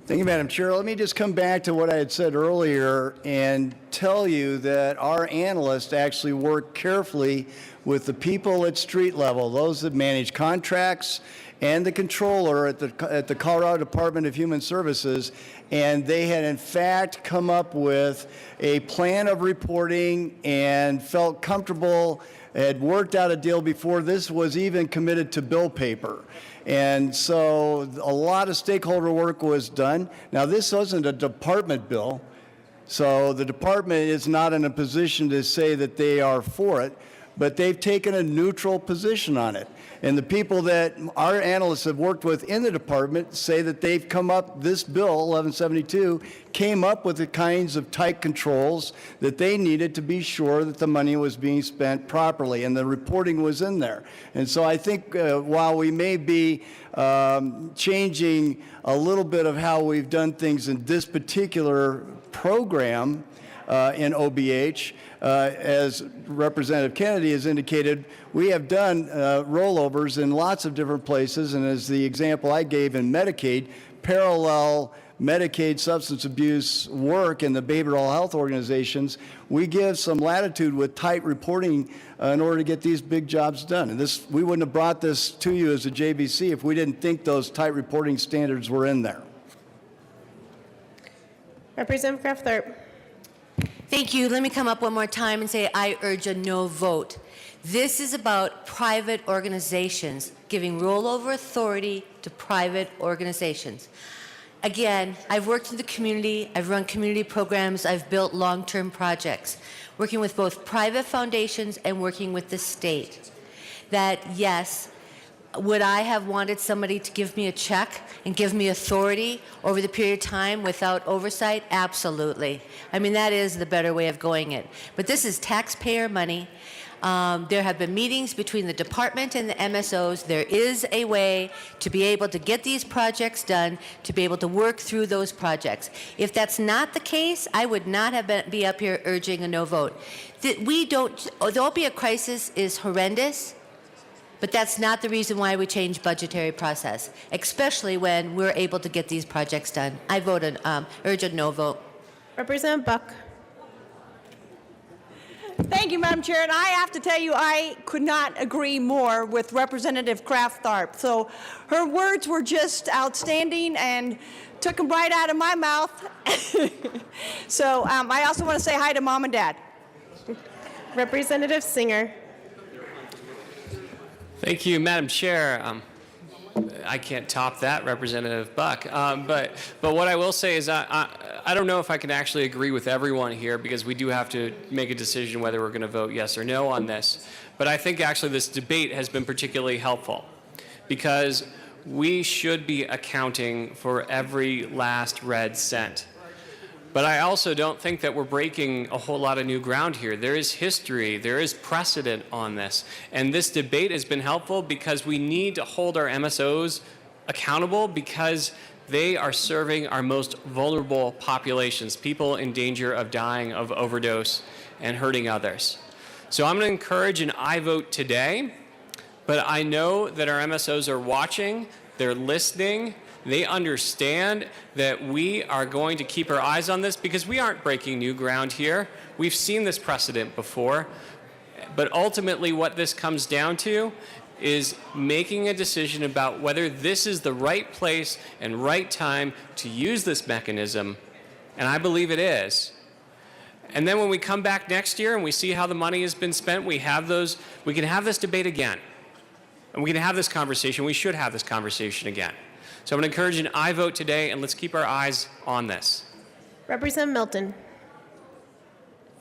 Thank you, Madam Chair. Let me just come back to what I had said earlier and tell you that our analysts actually work carefully with the people at street level, those that manage contracts, and the controller at the Colorado Department of Human Services, and they had in fact come up with a plan of reporting and felt comfortable, had worked out a deal before this was even committed to bill paper. And so a lot of stakeholder work was done. Now, this wasn't a department bill, so the department is not in a position to say that they are for it, but they've taken a neutral position on it. And the people that our analysts have worked with in the department say that they've come up, this bill, 1172, came up with the kinds of tight controls that they needed to be sure that the money was being spent properly, and the reporting was in there. And so I think while we may be changing a little bit of how we've done things in this particular program in OBH, as Representative Kennedy has indicated, we have done rollovers in lots of different places, and as the example I gave in Medicaid, parallel Medicaid substance abuse work in the behavioral health organizations, we give some latitude with tight reporting in order to get these big jobs done. And this, we wouldn't have brought this to you as a JBC if we didn't think those tight reporting standards were in there. Representative Kraft-Tharp. Thank you. Let me come up one more time and say I urge a no vote. This is about private organizations, giving rollover authority to private organizations. Again, I've worked in the community, I've run community programs, I've built long-term projects, working with both private foundations and working with the state. That, yes, would I have wanted somebody to give me a check and give me authority over the period of time without oversight? Absolutely. I mean, that is the better way of going it. But this is taxpayer money. There have been meetings between the department and the MSOs. There is a way to be able to get these projects done, to be able to work through those projects. If that's not the case, I would not have be up here urging a no vote. The opioid crisis is horrendous. But that's not the reason why we change budgetary process, especially when we're able to get these projects done. I urge a no vote. Representative Buck. Thank you, Madam Chair. And I have to tell you, I could not agree more with Representative Kraft-Tharp. So her words were just outstanding and took them right out of my mouth. So I also want to say hi to Mom and Dad. Representative Singer. Thank you, Madam Chair. I can't top that, Representative Buck. But what I will say is I don't know if I can actually agree with everyone here, because we do have to make a decision whether we're going to vote yes or no on this. But I think actually this debate has been particularly helpful, because we should be accounting for every last red cent. But I also don't think that we're breaking a whole lot of new ground here. There is history, there is precedent on this. And this debate has been helpful because we need to hold our MSOs accountable, because they are serving our most vulnerable populations, people in danger of dying of overdose and hurting others. So I'm going to encourage an I vote today, but I know that our MSOs are watching, they're listening, they understand that we are going to keep our eyes on this, because we aren't breaking new ground here. We've seen this precedent before. But ultimately what this comes down to is making a decision about whether this is the right place and right time to use this mechanism, and I believe it is. And then when we come back next year and we see how the money has been spent, we can have this debate again. And we can have this conversation. We should have this conversation again. So I'm going to encourage an aye vote today, and let's keep our eyes on this. Representative Milton.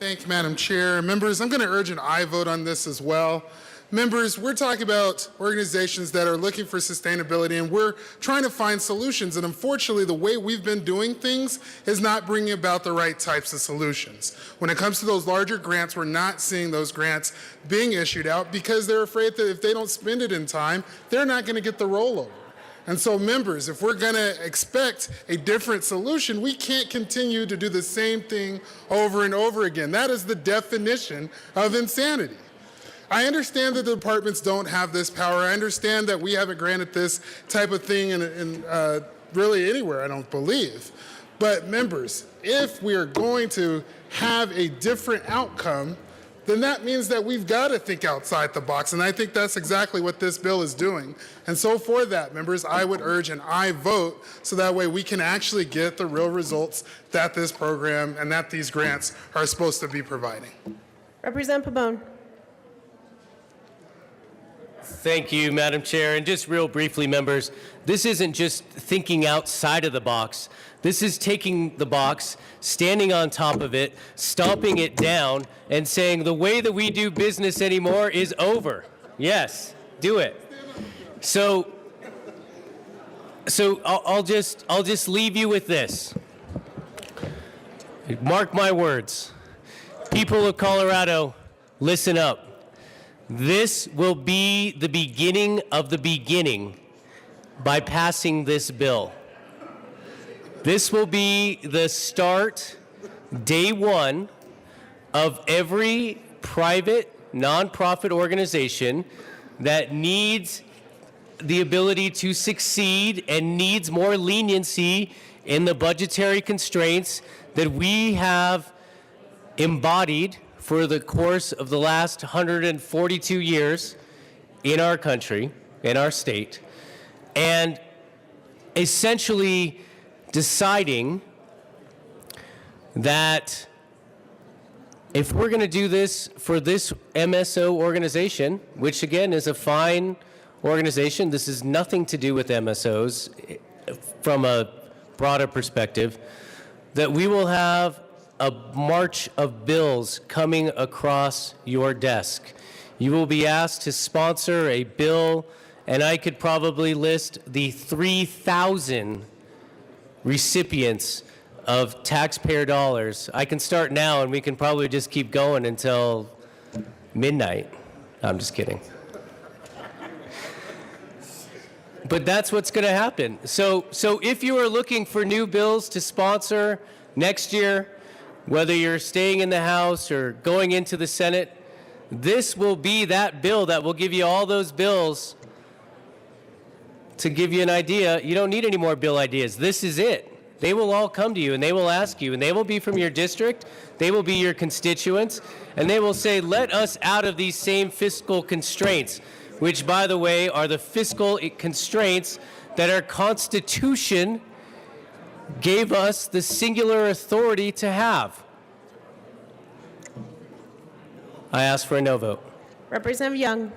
Thank you, Madam Chair. Members, I'm going to urge an aye vote on this as well. Members, we're talking about organizations that are looking for sustainability, and we're trying to find solutions. And unfortunately, the way we've been doing things is not bringing about the right types of solutions. When it comes to those larger grants, we're not seeing those grants being issued out because they're afraid that if they don't spend it in time, they're not going to get the rollover. And so, members, if we're going to expect a different solution, we can't continue to do the same thing over and over again. That is the definition of insanity. I understand that the departments don't have this power. I understand that we haven't granted this type of thing in really anywhere, I don't believe. But members, if we are going to have a different outcome, then that means that we've got to think outside the box. And I think that's exactly what this bill is doing. And so for that, members, I would urge an aye vote so that way we can actually get the real results that this program and that these grants are supposed to be providing. Representative Pabon. Thank you, Madam Chair. And just real briefly, members, this isn't just thinking outside of the box. This is taking the box, standing on top of it, stomping it down, and saying the way that we do business anymore is over. Yes, do it. So I'll just leave you with this. Mark my words. People of Colorado, listen up. This will be the beginning of the beginning by passing this bill. This will be the start, day one, of every private, nonprofit organization that needs the ability to succeed and needs more leniency in the budgetary constraints that we have embodied for the course of the last 142 years in our country, in our state, and essentially deciding that if we're going to do this for this MSO organization, which again is a fine organization, this has nothing to do with MSOs from a broader perspective, that we will have a march of bills coming across your desk. You will be asked to sponsor a bill, and I could probably list the 3,000 recipients of taxpayer dollars. I can start now, and we can probably just keep going until midnight. I'm just kidding. But that's what's going to happen. So if you are looking for new bills to sponsor next year, whether you're staying in the House or going into the Senate, this will be that bill that will give you all those bills. To give you an idea, you don't need any more bill ideas. This is it. They will all come to you and they will ask you, and they will be from your district, they will be your constituents, and they will say, let us out of these same fiscal constraints, which, by the way, are the fiscal constraints that our Constitution gave us the singular authority to have. I ask for a no vote. Representative Young.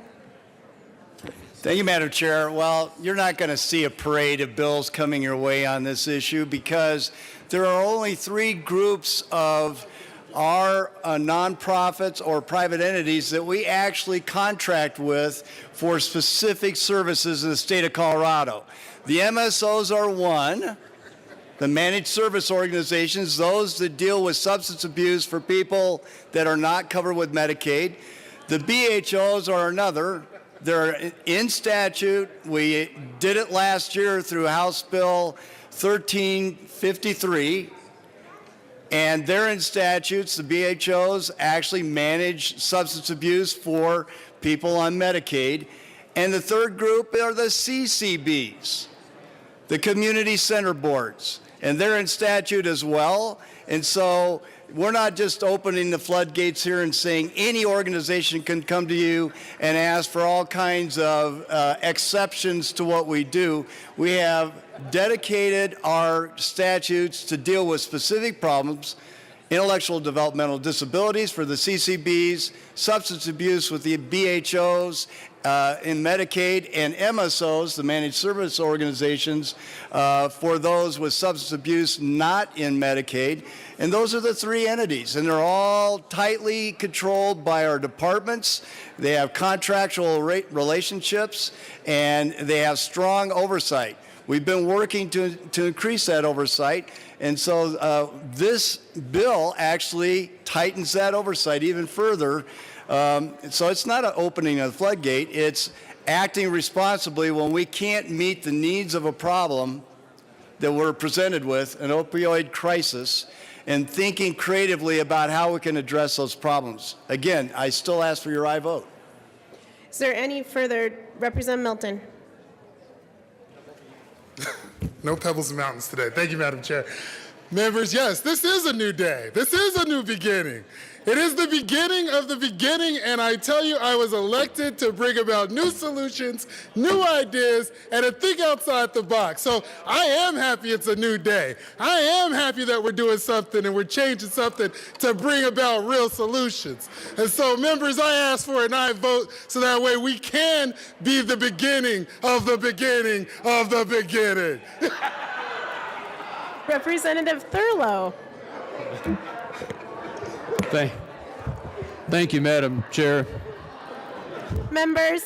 Thank you, Madam Chair. Well, you're not going to see a parade of bills coming your way on this issue because there are only three groups of our nonprofits or private entities that we actually contract with for specific services in the state of Colorado. The MSOs are one. The managed service organizations, those that deal with substance abuse for people that are not covered with Medicaid. The BHOs are another. They're in statute. We did it last year through House Bill 1353. And they're in statutes. The BHOs actually manage substance abuse for people on Medicaid. And the third group are the CCBs, the community center boards. And they're in statute as well. And so we're not just opening the floodgates here and saying any organization can come to you and ask for all kinds of exceptions to what we do. We have dedicated our statutes to deal with specific problems intellectual developmental disabilities for the CCBs, substance abuse with the BHOs, in Medicaid, and MSOs, the managed service organizations, for those with substance abuse not in Medicaid. And those are the three entities, and they're all tightly controlled by our departments. They have contractual relationships, and they have strong oversight. We've been working to increase that oversight, and so this bill actually tightens that oversight even further. So it's not an opening of the floodgate, it's acting responsibly when we can't meet the needs of a problem that we're presented with, an opioid crisis, and thinking creatively about how we can address those problems. Again, I still ask for your aye vote. Is there any further? Representative Milton. No pebbles and mountains today. Thank you, Madam Chair. Members, yes, this is a new day. This is a new beginning. It is the beginning of the beginning, and I tell you, I was elected to bring about new solutions, new ideas, and to think outside the box. So I am happy it's a new day. I am happy that we're doing something and we're changing something to bring about real solutions. And so, members, I ask for an aye vote so that way we can be the beginning of the beginning of the beginning. Representative Thurlow. Thank you, Madam Chair. Members,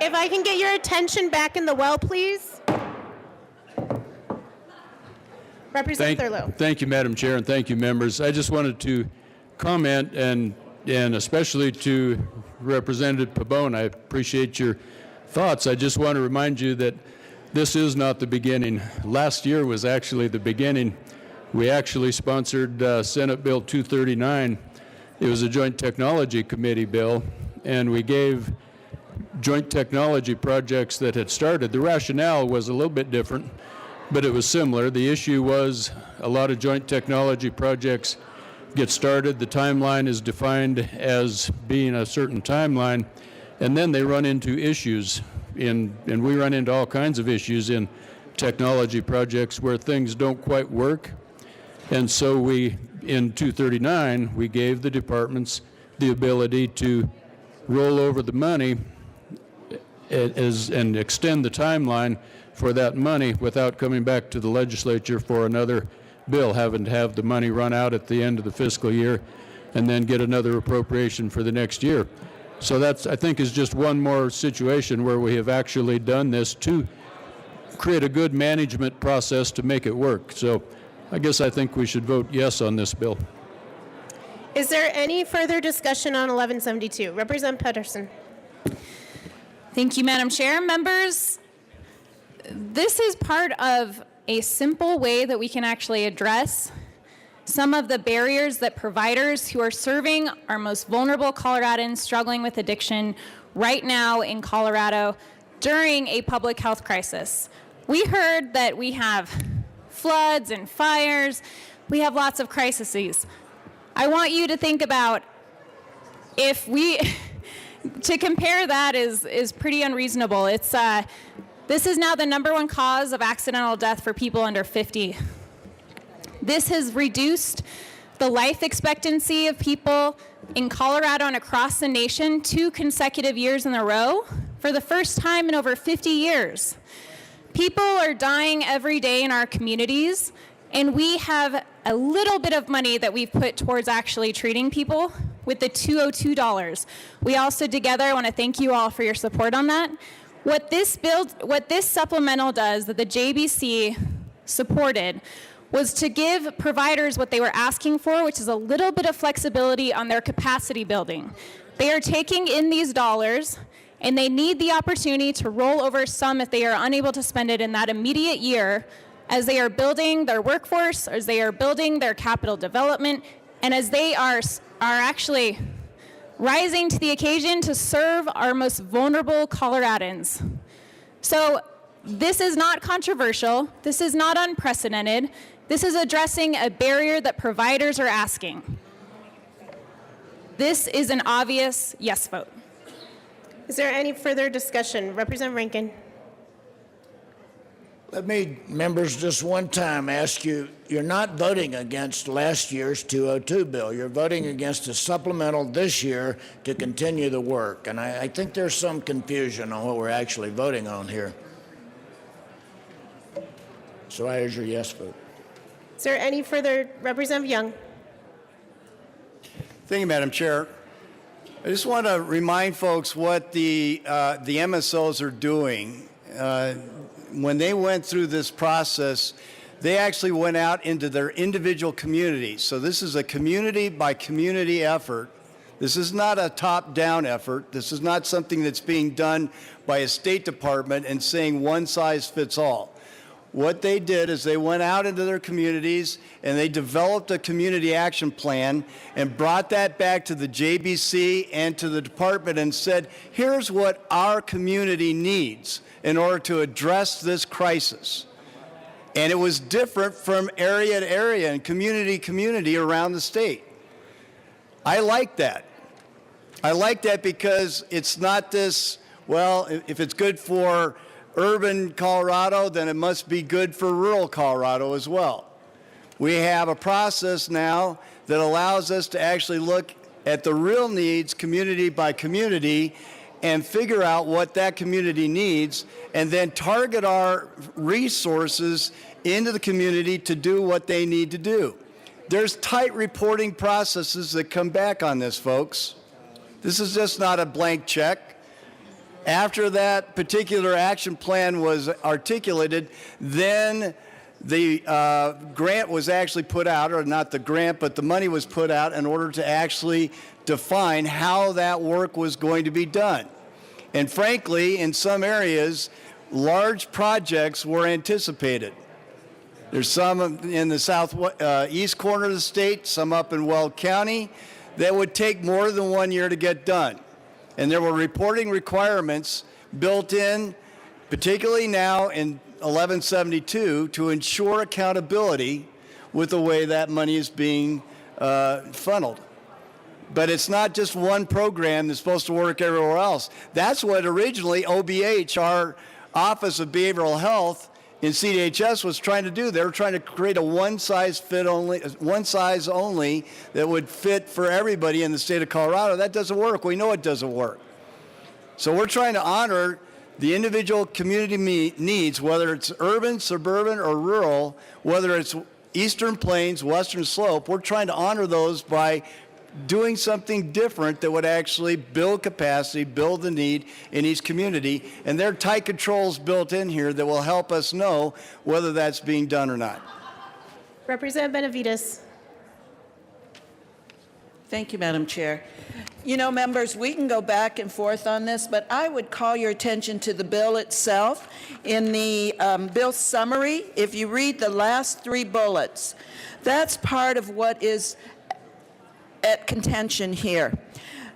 if I can get your attention back in the well, please. Representative Thurlow. Thank you, Madam Chair, and thank you, members. I just wanted to comment, and especially to Representative Pabon, I appreciate your thoughts. I just want to remind you that this is not the beginning. Last year was actually the beginning. We actually sponsored Senate Bill 239. It was a Joint Technology Committee bill, and we gave joint technology projects that had started. The rationale was a little bit different, but it was similar. The issue was a lot of joint technology projects get started. The timeline is defined as being a certain timeline, and then they run into issues. And we run into all kinds of issues in technology projects where things don't quite work. And so in 239, we gave the departments the ability to roll over the money and extend the timeline for that money without coming back to the legislature for another bill, having to have the money run out at the end of the fiscal year and then get another appropriation for the next year. So that's, I think, is just one more situation where we have actually done this to create a good management process to make it work. So I guess I think we should vote yes on this bill. Is there any further discussion on 1172? Representative Pedersen. Thank you, Madam Chair. Members, this is part of a simple way that we can actually address some of the barriers that providers who are serving our most vulnerable Coloradans struggling with addiction right now in Colorado during a public health crisis. We heard that we have floods and fires. We have lots of crises. I want you to think about if we, to compare that is pretty unreasonable. This is now the #1 cause of accidental death for people under 50. This has reduced the life expectancy of people in Colorado and across the nation 2 consecutive years in a row for the first time in over 50 years. People are dying every day in our communities, and we have a little bit of money that we've put towards actually treating people with the $202. We also together, I want to thank you all for your support on that. What this supplemental does that the JBC supported was to give providers what they were asking for, which is a little bit of flexibility on their capacity building. They are taking in these dollars, and they need the opportunity to roll over some if they are unable to spend it in that immediate year as they are building their workforce, as they are building their capital development, and as they are actually rising to the occasion to serve our most vulnerable Coloradans. So this is not controversial. This is not unprecedented. This is addressing a barrier that providers are asking. This is an obvious yes vote. Is there any further discussion? Representative Rankin. Let me, members, just one time ask you, you're not voting against last year's 202 bill. You're voting against a supplemental this year to continue the work. And I think there's some confusion on what we're actually voting on here. So I urge your yes vote. Is there any further? Representative Young. Thank you, Madam Chair. I just want to remind folks what the MSOs are doing. When they went through this process, they actually went out into their individual communities. So this is a community by community effort. This is not a top-down effort. This is not something that's being done by a State Department and saying one size fits all. What they did is they went out into their communities and they developed a community action plan and brought that back to the JBC and to the department and said, here's what our community needs in order to address this crisis. And it was different from area to area and community to community around the state. I like that. I like that because it's not this, well, if it's good for urban Colorado, then it must be good for rural Colorado as well. We have a process now that allows us to actually look at the real needs community by community and figure out what that community needs and then target our resources into the community to do what they need to do. There's tight reporting processes that come back on this, folks. This is just not a blank check. After that particular action plan was articulated, then the grant was actually put out, or not the grant, but the money was put out in order to actually define how that work was going to be done. And frankly, in some areas, large projects were anticipated. There's some in the southeast corner of the state, some up in Weld County, that would take more than 1 year to get done. And there were reporting requirements built in, particularly now in 1172, to ensure accountability with the way that money is being funneled. But it's not just one program that's supposed to work everywhere else. That's what originally OBH, our Office of Behavioral Health in CDHS, was trying to do. They were trying to create a one size only that would fit for everybody in the state of Colorado. That doesn't work. We know it doesn't work. So we're trying to honor the individual community needs, whether it's urban, suburban, or rural, whether it's Eastern Plains, Western Slope. We're trying to honor those by doing something different that would actually build capacity, build the need in each community. And there are tight controls built in here that will help us know whether that's being done or not. Representative Benavides. Thank you, Madam Chair. You know, members, we can go back and forth on this, but I would call your attention to the bill itself. In the bill summary, if you read the last 3 bullets, that's part of what is at contention here.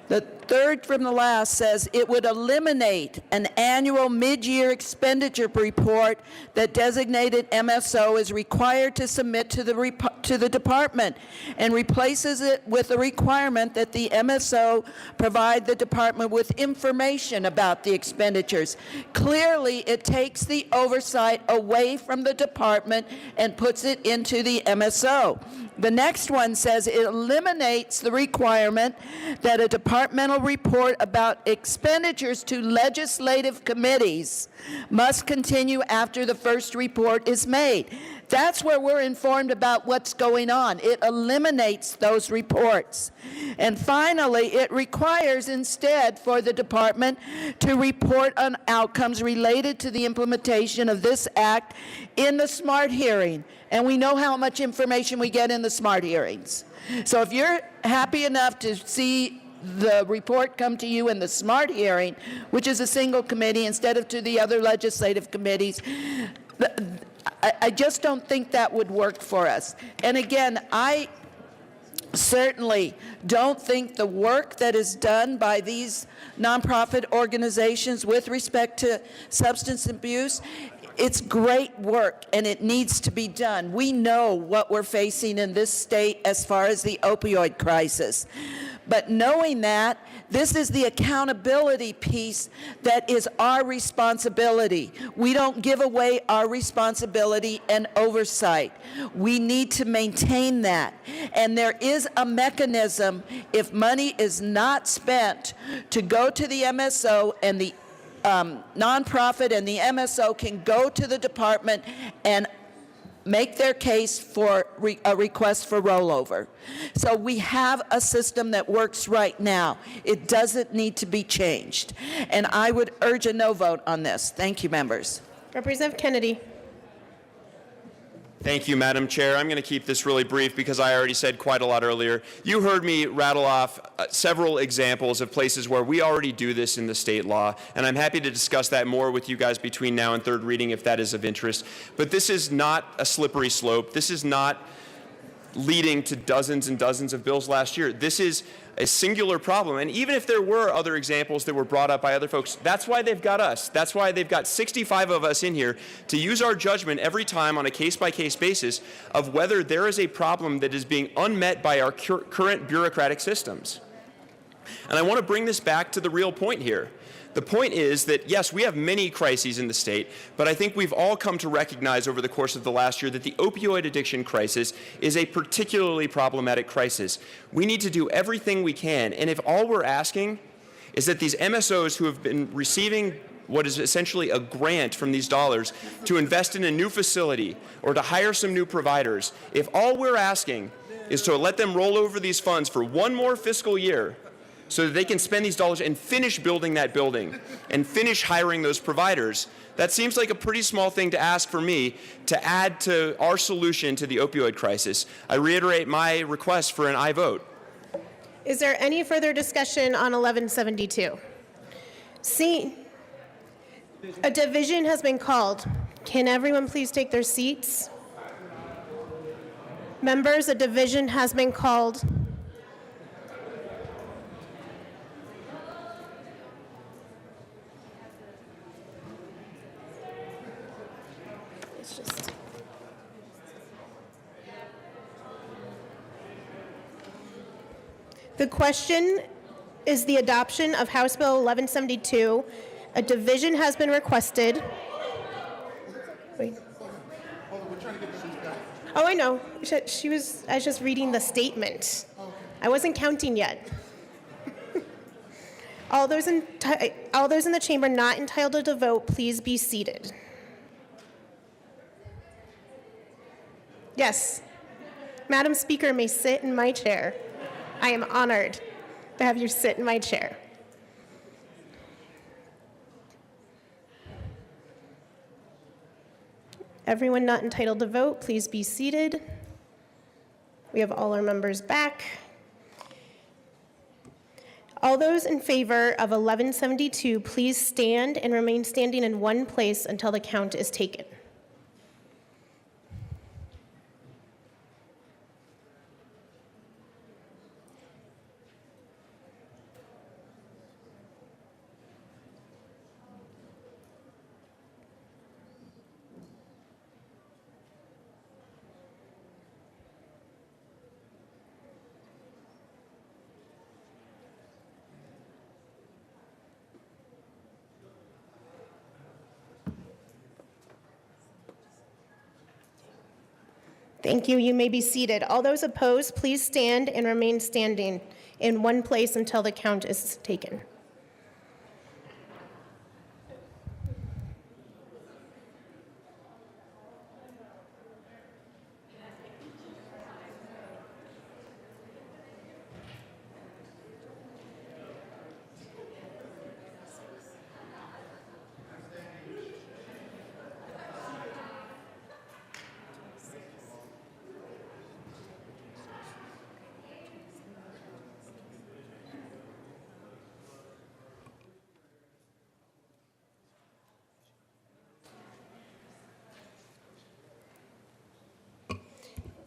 The third from the last says it would eliminate an annual mid-year expenditure report that designated MSO is required to submit to the department, and replaces it with a requirement that the MSO provide the department with information about the expenditures. Clearly, it takes the oversight away from the department and puts it into the MSO. The next one says it eliminates the requirement that a departmental report about expenditures to legislative committees must continue after the first report is made. That's where we're informed about what's going on. It eliminates those reports. And finally, it requires instead for the department to report on outcomes related to the implementation of this act in the SMART hearing. And we know how much information we get in the SMART hearings. So if you're happy enough to see the report come to you in the SMART hearing, which is a single committee instead of to the other legislative committees, I just don't think that would work for us. And again, I certainly don't think the work that is done by these nonprofit organizations with respect to substance abuse, it's great work and it needs to be done. We know what we're facing in this state as far as the opioid crisis. But knowing that, this is the accountability piece that is our responsibility. We don't give away our responsibility and oversight. We need to maintain that. And there is a mechanism, if money is not spent, to go to the MSO, and the nonprofit and the MSO can go to the department and make their case for a request for rollover. So we have a system that works right now. It doesn't need to be changed. And I would urge a no vote on this. Thank you, members. Representative Kennedy. Thank you, Madam Chair. I'm going to keep this really brief because I already said quite a lot earlier. You heard me rattle off several examples of places where we already do this in the state law, and I'm happy to discuss that more with you guys between now and third reading if that is of interest. But this is not a slippery slope. This is not leading to dozens and dozens of bills last year. This is a singular problem. And even if there were other examples that were brought up by other folks, that's why they've got us. That's why they've got 65 of us in here to use our judgment every time on a case-by-case basis of whether there is a problem that is being unmet by our current bureaucratic systems. And I want to bring this back to the real point here. The point is that, yes, we have many crises in the state, but I think we've all come to recognize over the course of the last year that the opioid addiction crisis is a particularly problematic crisis. We need to do everything we can, and if all we're asking is that these MSOs who have been receiving what is essentially a grant from these dollars to invest in a new facility or to hire some new providers, if all we're asking is to let them roll over these funds for one more fiscal year, so that they can spend these dollars and finish building that building and finish hiring those providers, that seems like a pretty small thing to ask for me to add to our solution to the opioid crisis. I reiterate my request for an aye vote. Is there any further discussion on 1172? See, a division has been called. Can everyone please take their seats? Members, a division has been called. The question is the adoption of House Bill 1172. A division has been requested. Wait. Oh, I know. I was just reading the statement. I wasn't counting yet. All those in the chamber not entitled to vote, please be seated. Yes. Madam Speaker may sit in my chair. I am honored to have you sit in my chair. Everyone not entitled to vote, please be seated. We have all our members back. All those in favor of 1172, please stand and remain standing in one place until the count is taken. Thank you. You may be seated. All those opposed, please stand and remain standing in one place until the count is taken.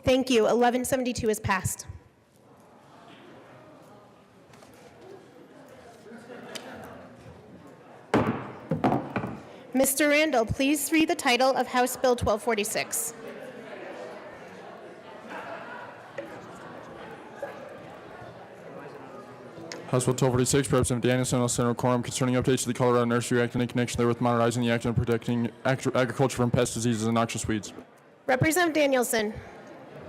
Thank you. 1172 is passed. Mr. Randall, please read the title of House Bill 1246. House Bill 1246, Representative Danielson, Senator Quorum, concerning updates to the Colorado Nursery Act and in connection therewith modernizing the act and protecting agriculture from pest diseases and noxious weeds. Representative Danielson.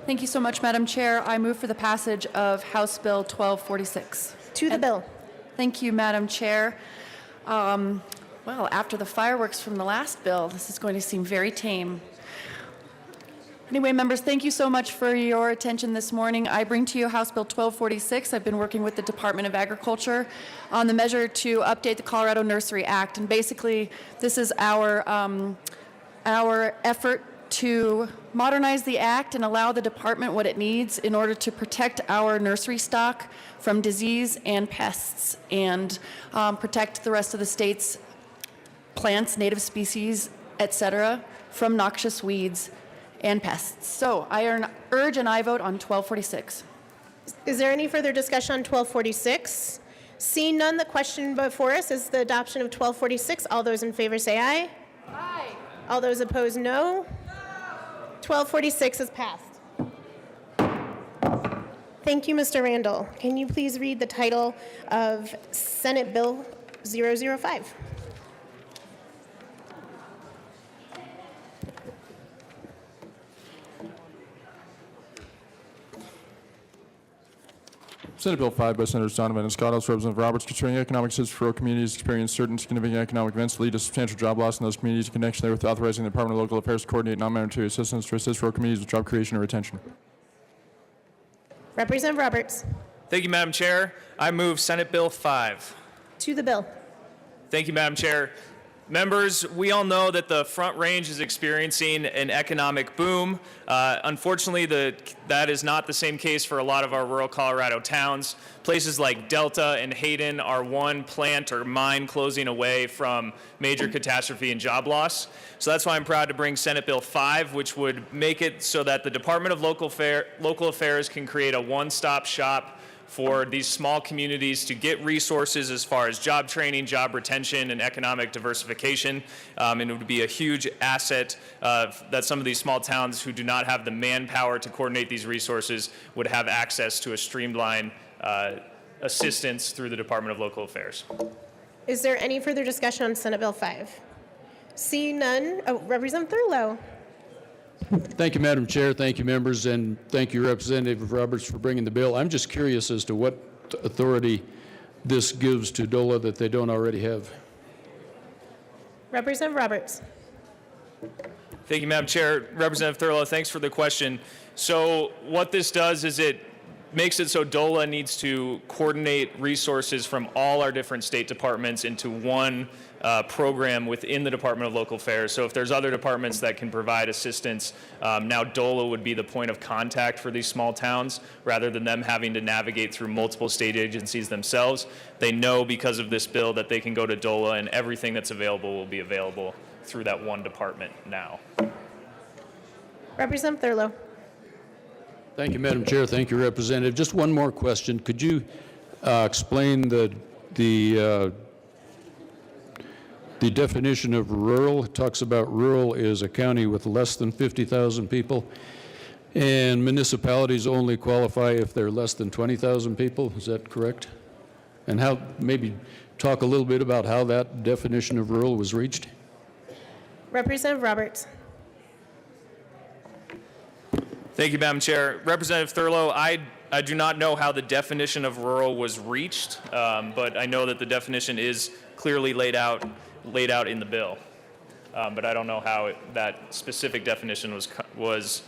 Thank you so much, Madam Chair. I move for the passage of House Bill 1246. To the bill. Thank you, Madam Chair. Well, after the fireworks from the last bill, this is going to seem very tame. Anyway, members, thank you so much for your attention this morning. I bring to you House Bill 1246. I've been working with the Department of Agriculture on the measure to update the Colorado Nursery Act. And basically, this is our effort to modernize the act and allow the department what it needs in order to protect our nursery stock from disease and pests and protect the rest of the state's plants, native species, etc., from noxious weeds and pests. So I urge an aye vote on 1246. Is there any further discussion on 1246? Seeing none, the question before us is the adoption of 1246. All those in favor say aye. Aye. All those opposed, no. 1246 is passed. Thank you, Mr. Randall. Can you please read the title of Senate Bill 005? Senate Bill 5 by Senators Donovan and Scott, House Representative Roberts, concerning economic assistance for rural communities experience certain significant economic events to lead to substantial job loss in those communities in connection therewith authorizing the Department of Local Affairs to coordinate non-monetary assistance to assist rural communities with job creation and retention. Representative Roberts. Thank you, Madam Chair. I move Senate Bill 5. To the bill. Thank you, Madam Chair. Members, we all know that the Front Range is experiencing an economic boom. Unfortunately, that is not the same case for a lot of our rural Colorado towns. Places like Delta and Hayden are one plant or mine closing away from major catastrophe and job loss. So that's why I'm proud to bring Senate Bill 5, which would make it so that the Department of Local Affairs can create a one-stop shop for these small communities to get resources as far as job training, job retention, and economic diversification. And it would be a huge asset that some of these small towns who do not have the manpower to coordinate these resources would have access to a streamlined assistance through the Department of Local Affairs. Is there any further discussion on Senate Bill 5? Seeing none, Representative Thurlow. Thank you, Madam Chair. Thank you, members, and thank you, Representative Roberts, for bringing the bill. I'm just curious as to what authority this gives to DOLA that they don't already have. Representative Roberts. Thank you, Madam Chair. Representative Thurlow, thanks for the question. So what this does is it makes it so DOLA needs to coordinate resources from all our different state departments into one program within the Department of Local Affairs. So if there's other departments that can provide assistance, now DOLA would be the point of contact for these small towns rather than them having to navigate through multiple state agencies themselves. They know because of this bill that they can go to DOLA and everything that's available will be available through that one department now. Representative Thurlow. Thank you, Madam Chair. Thank you, Representative. Just one more question. Could you explain the definition of rural? It talks about rural is a county with less than 50,000 people, and municipalities only qualify if they're less than 20,000 people. Is that correct? And how, maybe talk a little bit about how that definition of rural was reached? Representative Roberts. Thank you, Madam Chair. Representative Thurlow, I do not know how the definition of rural was reached, but I know that the definition is clearly laid out in the bill. But I don't know how that specific definition was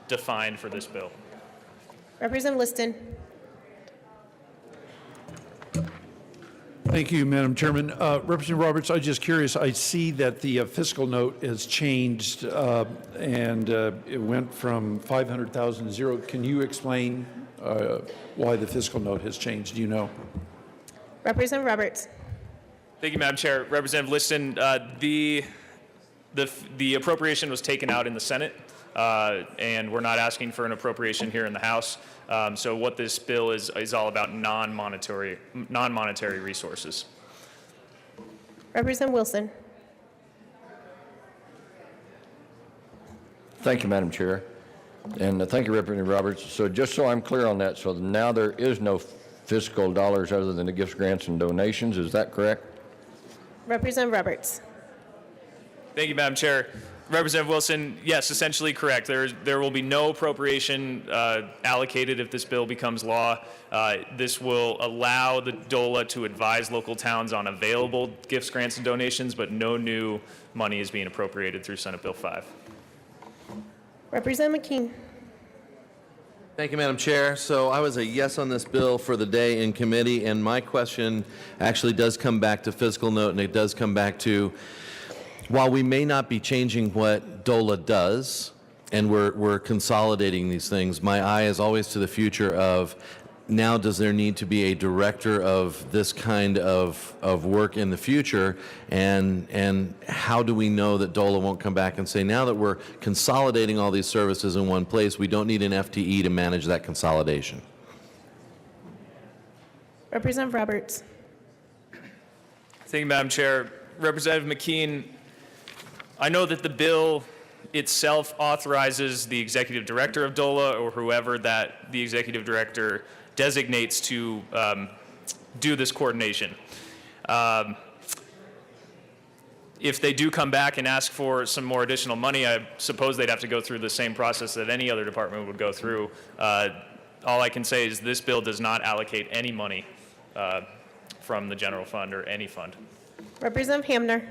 defined for this bill. Representative Liston. Thank you, Madam Chairman. Representative Roberts, I'm just curious. I see that the fiscal note has changed and it went from 500,000 to zero. Can you explain why the fiscal note has changed? Do you know? Representative Roberts. Thank you, Madam Chair. Representative Liston, the appropriation was taken out in the Senate, and we're not asking for an appropriation here in the House. So what this bill is all about non-monetary resources. Representative Wilson. Thank you, Madam Chair. And thank you, Representative Roberts. So just so I'm clear on that, so now there is no fiscal dollars other than the gifts, grants, and donations. Is that correct? Representative Roberts. Thank you, Madam Chair. Representative Wilson, yes, essentially correct. There will be no appropriation allocated if this bill becomes law. This will allow the DOLA to advise local towns on available gifts, grants, and donations, but no new money is being appropriated through Senate Bill 5. Representative McKean. Thank you, Madam Chair. So I was a yes on this bill for the day in committee, and my question actually does come back to fiscal note, and it does come back to, while we may not be changing what DOLA does, and we're consolidating these things, my eye is always to the future of, now does there need to be a director of this kind of work in the future, and how do we know that DOLA won't come back and say, now that we're consolidating all these services in one place, we don't need an FTE to manage that consolidation? Representative Roberts. Thank you, Madam Chair. Representative McKean, I know that the bill itself authorizes the executive director of DOLA or whoever that the executive director designates to do this coordination. If they do come back and ask for some more additional money, I suppose they'd have to go through the same process that any other department would go through. All I can say is this bill does not allocate any money from the general fund or any fund. Representative Hamner.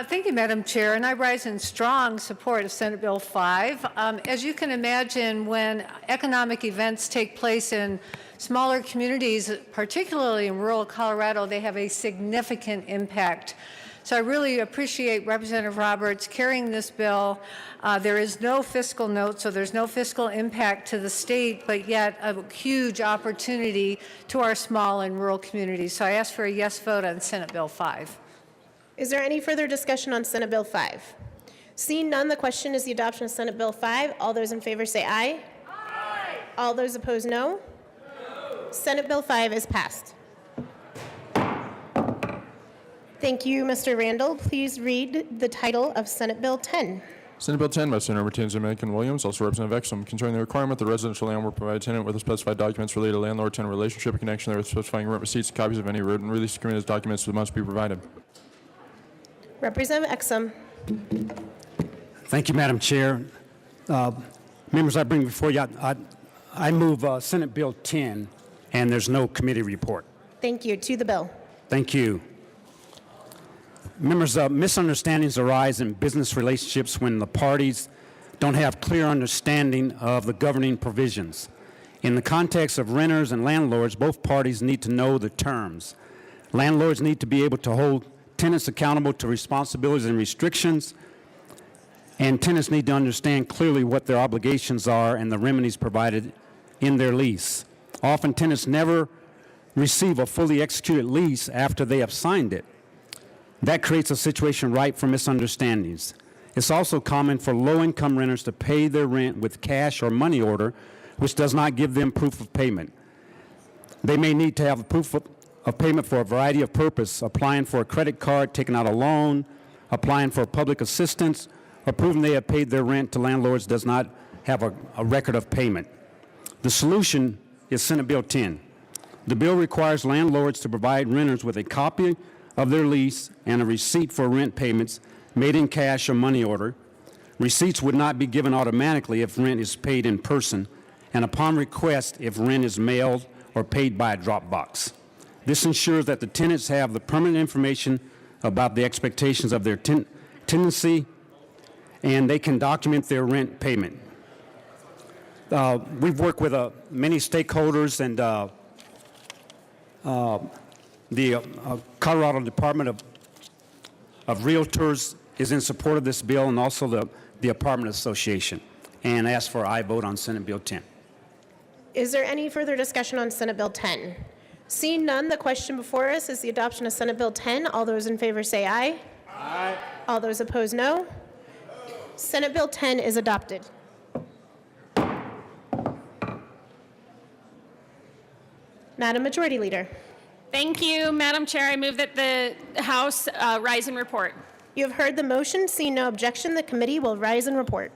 Thank you, Madam Chair, and I rise in strong support of Senate Bill 5. As you can imagine, when economic events take place in smaller communities, particularly in rural Colorado, they have a significant impact. So I really appreciate Representative Roberts carrying this bill. There is no fiscal note, so there's no fiscal impact to the state, but yet a huge opportunity to our small and rural communities. So I ask for a yes vote on Senate Bill 5. Is there any further discussion on Senate Bill 5? Seeing none, the question is the adoption of Senate Bill 5. All those in favor say aye. Aye. All those opposed, no. Senate Bill 5 is passed. Thank you, Mr. Randall. Please read the title of Senate Bill 10. Senate Bill 10 by Senator Martinez and Williams, also Representative Exum, concerning the requirement that residential landlord provide a tenant with the specified documents related to landlord-tenant relationship in connection with specifying rent receipts and copies of any written release agreement as documents that must be provided. Representative Exum. Thank you, Madam Chair. Members, I bring before you, I move Senate Bill 10, and there's no committee report. Thank you. To the bill. Thank you. Members, misunderstandings arise in business relationships when the parties don't have clear understanding of the governing provisions. In the context of renters and landlords, both parties need to know the terms. Landlords need to be able to hold tenants accountable to responsibilities and restrictions, and tenants need to understand clearly what their obligations are and the remedies provided in their lease. Often tenants never receive a fully executed lease after they have signed it. That creates a situation ripe for misunderstandings. It's also common for low-income renters to pay their rent with cash or money order, which does not give them proof of payment. They may need to have a proof of payment for a variety of purposes: applying for a credit card, taking out a loan, applying for public assistance, or proving they have paid their rent to landlords does not have a record of payment. The solution is Senate Bill 10. The bill requires landlords to provide renters with a copy of their lease and a receipt for rent payments made in cash or money order. Receipts would not be given automatically if rent is paid in person, and upon request if rent is mailed or paid by a drop box. This ensures that the tenants have the permanent information about the expectations of their tenancy, and they can document their rent payment. We've worked with many stakeholders, and the Colorado Department of Realtors is in support of this bill, and also the Apartment Association, and ask for an aye vote on Senate Bill 10. Is there any further discussion on Senate Bill 10? Seeing none, the question before us is the adoption of Senate Bill 10. All those in favor say aye. Aye. All those opposed, no. Senate Bill 10 is adopted. Madam Majority Leader. Thank you, Madam Chair. I move that the House rise and report. You have heard the motion. Seeing no objection, the committee will rise and report.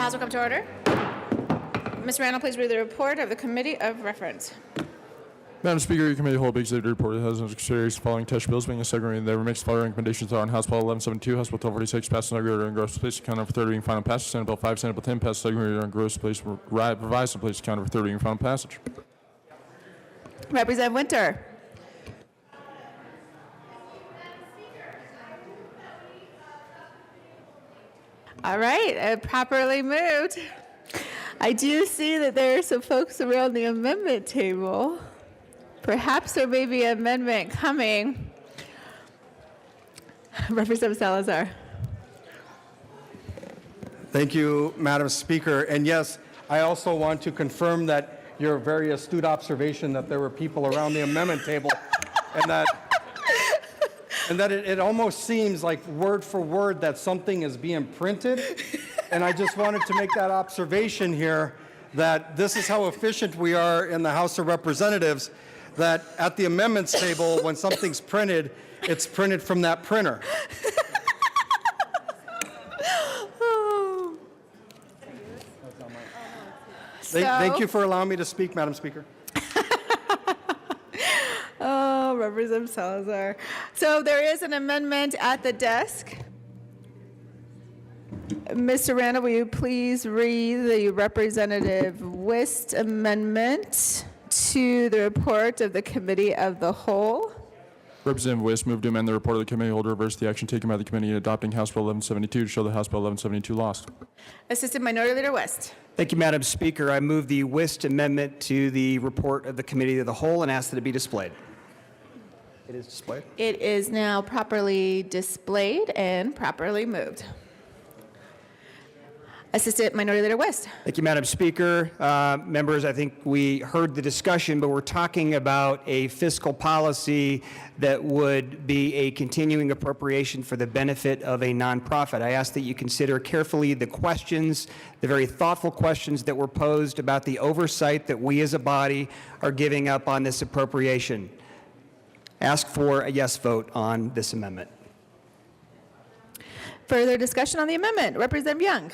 The House will come to order. Ms. Randall, please read the report of the Committee of Reference. Madam Speaker, your committee hold executive report has considers the following touch bills being a second reading. There makes the following recommendations on House Bill 1172, House Bill 1246, passed on second reading on gross place, account for third reading, final passage. Senate Bill 5, Senate Bill 10, passed second reading on gross place, revised and placed account for third reading, final passage. Representative Winter. All right, properly moved. I do see that there are some folks around the amendment table. Perhaps there may be an amendment coming. Representative Salazar. Thank you, Madam Speaker. And yes, I also want to confirm that your very astute observation that there were people around the amendment table and that it almost seems like word for word that something is being printed. And I just wanted to make that observation here that this is how efficient we are in the House of Representatives, that at the amendments table, when something's printed, it's printed from that printer. Thank you for allowing me to speak, Madam Speaker. Oh, Representative Salazar. So there is an amendment at the desk. Mr. Randall, will you please read the Representative Wist amendment to the report of the Committee of the Whole? Representative Wist moved to amend the report of the committee, hold to reverse the action taken by the committee in adopting House Bill 1172 to show that House Bill 1172 lost. Assistant Minority Leader West. Thank you, Madam Speaker. I move the Wist amendment to the report of the Committee of the Whole and ask that it be displayed. It is displayed. It is now properly displayed and properly moved. Assistant Minority Leader West. Thank you, Madam Speaker. Members, I think we heard the discussion, but we're talking about a fiscal policy that would be a continuing appropriation for the benefit of a nonprofit. I ask that you consider carefully the questions, the very thoughtful questions that were posed about the oversight that we as a body are giving up on this appropriation. Ask for a yes vote on this amendment. Further discussion on the amendment. Representative Young.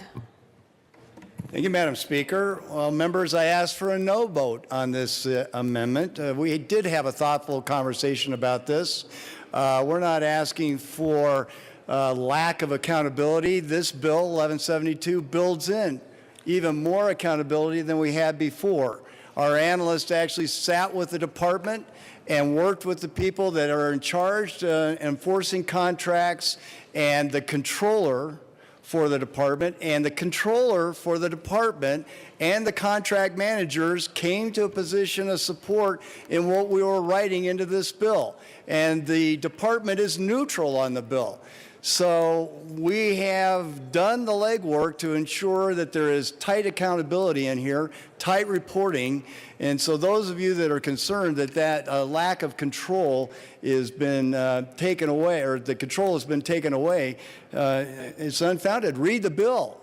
Thank you, Madam Speaker. Well, members, I asked for a no vote on this amendment. We did have a thoughtful conversation about this. We're not asking for lack of accountability. This bill, 1172, builds in even more accountability than we had before. Our analysts actually sat with the department and worked with the people that are in charge enforcing contracts and the controller for the department, and the controller for the department and the contract managers came to a position of support in what we were writing into this bill. And the department is neutral on the bill. So we have done the legwork to ensure that there is tight accountability in here, tight reporting. And so those of you that are concerned that lack of control has been taken away, or the control has been taken away, it's unfounded. Read the bill.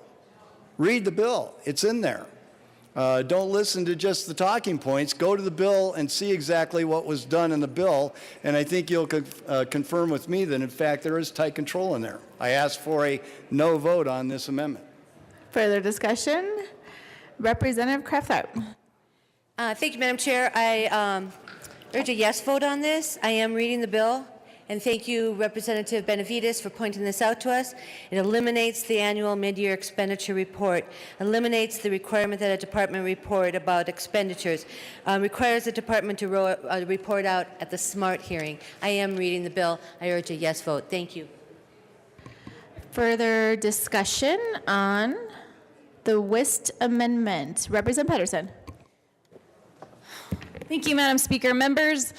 Read the bill. It's in there. Don't listen to just the talking points. Go to the bill and see exactly what was done in the bill. And I think you'll confirm with me that, in fact, there is tight control in there. I ask for a no vote on this amendment. Further discussion. Representative Kraft-Tharp. Thank you, Madam Chair. I urge a yes vote on this. I am reading the bill. And thank you, Representative Benavides, for pointing this out to us. It eliminates the annual mid-year expenditure report, eliminates the requirement that a department report about expenditures, requires the department to report out at the SMART hearing. I am reading the bill. I urge a yes vote. Thank you. Further discussion on the Wist amendment. Representative Pedersen. Thank you, Madam Speaker. Members,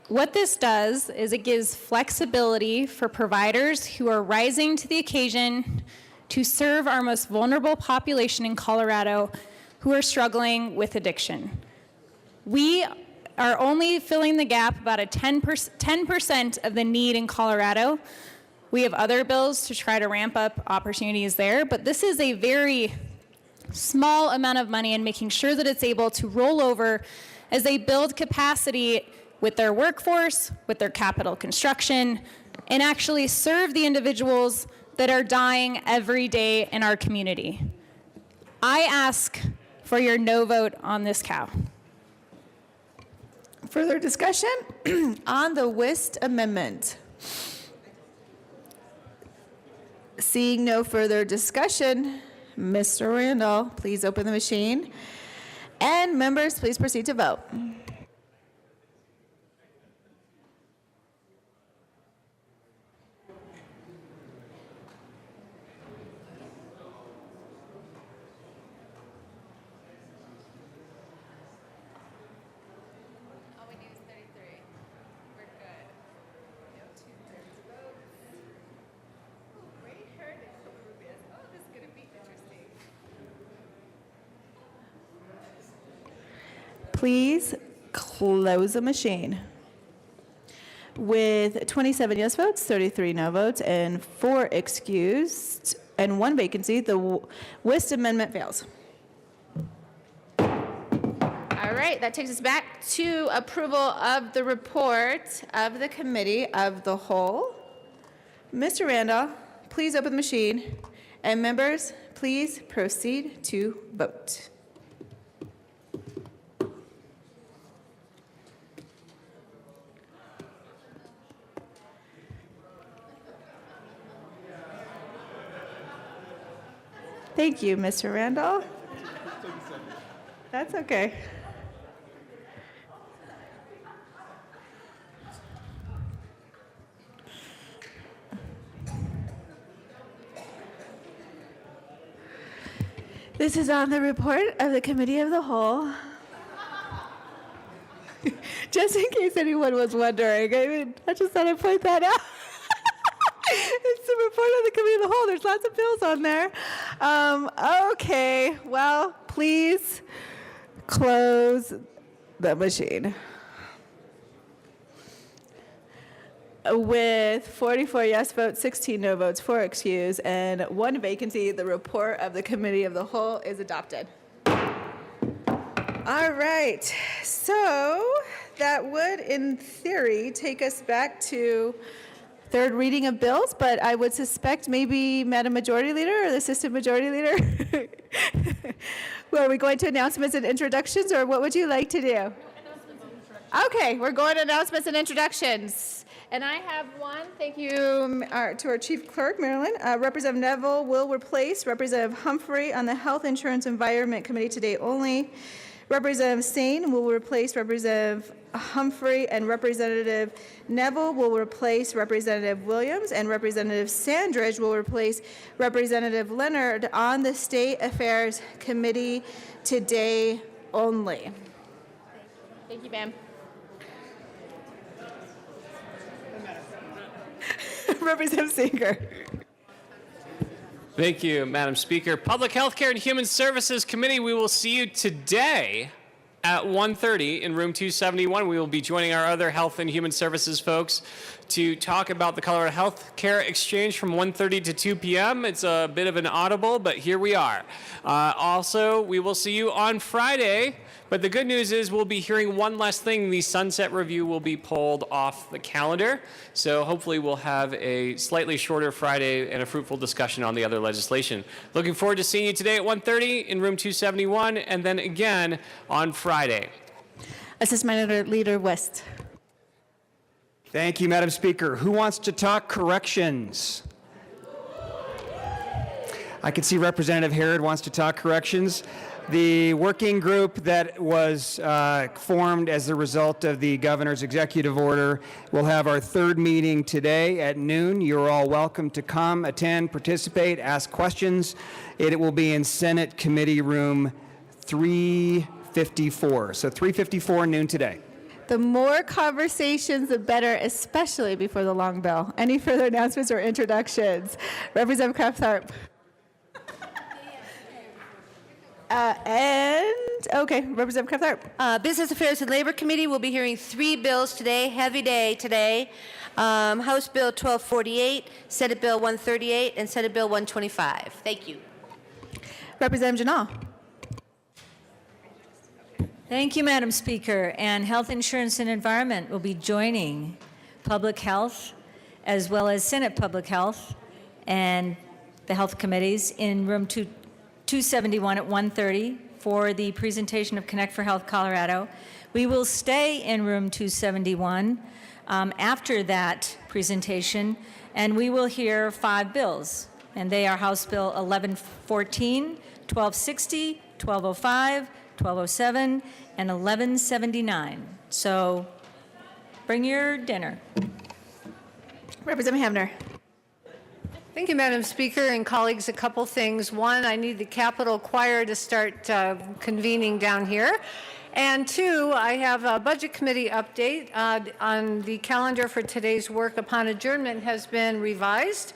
what this does is it gives flexibility for providers who are rising to the occasion to serve our most vulnerable population in Colorado who are struggling with addiction. We are only filling the gap about 10% of the need in Colorado. We have other bills to try to ramp up opportunities there, but this is a very small amount of money and making sure that it's able to roll over as they build capacity with their workforce, with their capital construction, and actually serve the individuals that are dying every day in our community. I ask for your no vote on this cow. Further discussion on the Wist amendment? Seeing no further discussion, Mr. Randall, please open the machine. And members, please proceed to vote. Please close the machine. With 27 yes votes, 33 no votes, and 4 excused, and 1 vacancy, the Wist amendment fails. All right, that takes us back to approval of the report of the Committee of the Whole. Mr. Randall, please open the machine, and members, please proceed to vote. Thank you, Mr. Randall. That's okay. This is on the report of the Committee of the Whole. Just in case anyone was wondering, I just thought I'd point that out. It's the report of the Committee of the Whole. There's lots of bills on there. Okay, well, please close the machine. With 44 yes votes, 16 no votes, 4 excused, and 1 vacancy, the report of the Committee of the Whole is adopted. All right, so that would, in theory, take us back to third reading of bills, but I would suspect maybe Madam Majority Leader or the Assistant Majority Leader. Well, are we going to announcements and introductions, or what would you like to do? Okay, we're going to announcements and introductions. And I have one, thank you to our Chief Clerk, Marilyn. Representative Neville will replace Representative Humphrey on the Health Insurance Environment Committee today only. Representative Sane will replace Representative Humphrey, and Representative Neville will replace Representative Williams, and Representative Sandridge will replace Representative Leonard on the State Affairs Committee today only. Thank you, ma'am. Representative Singer. Thank you, Madam Speaker. Public Health Care and Human Services Committee, we will see you today at 1:30 in room 271. We will be joining our other health and human services folks to talk about the Colorado Health Care Exchange from 1:30 to 2 p.m. It's a bit of an audible, but here we are. Also, we will see you on Friday. But the good news is we'll be hearing one less thing. The Sunset Review will be pulled off the calendar. So hopefully we'll have a slightly shorter Friday and a fruitful discussion on the other legislation. Looking forward to seeing you today at 1:30 in room 271 and then again on Friday. Assistant Minority Leader West. Thank you, Madam Speaker. Who wants to talk corrections? I can see Representative Herod wants to talk corrections. The working group that was formed as a result of the governor's executive order will have our third meeting today at noon. You're all welcome to come, attend, participate, ask questions. It will be in Senate Committee Room 354. So 354 noon today. The more conversations, the better, especially before the long bell. Any further announcements or introductions? Representative Kraft-Tharp. Representative Kraft-Tharp. Business Affairs and Labor Committee will be hearing 3 bills today, heavy day today. House Bill 1248, Senate Bill 138, and Senate Bill 125. Thank you. Representative Janal. Thank you, Madam Speaker. And Health Insurance and Environment will be joining Public Health as well as Senate Public Health and the Health Committees in room 271 at 1:30 for the presentation of Connect for Health Colorado. We will stay in room 271 after that presentation, and we will hear 5 bills. And they are House Bill 1114, 1260, 1205, 1207, and 1179. So bring your dinner. Representative Hamner. Thank you, Madam Speaker, and colleagues. A couple things. One, I need the Capitol Choir to start convening down here. And two, I have a Budget Committee update on the calendar for today's work upon adjournment has been revised.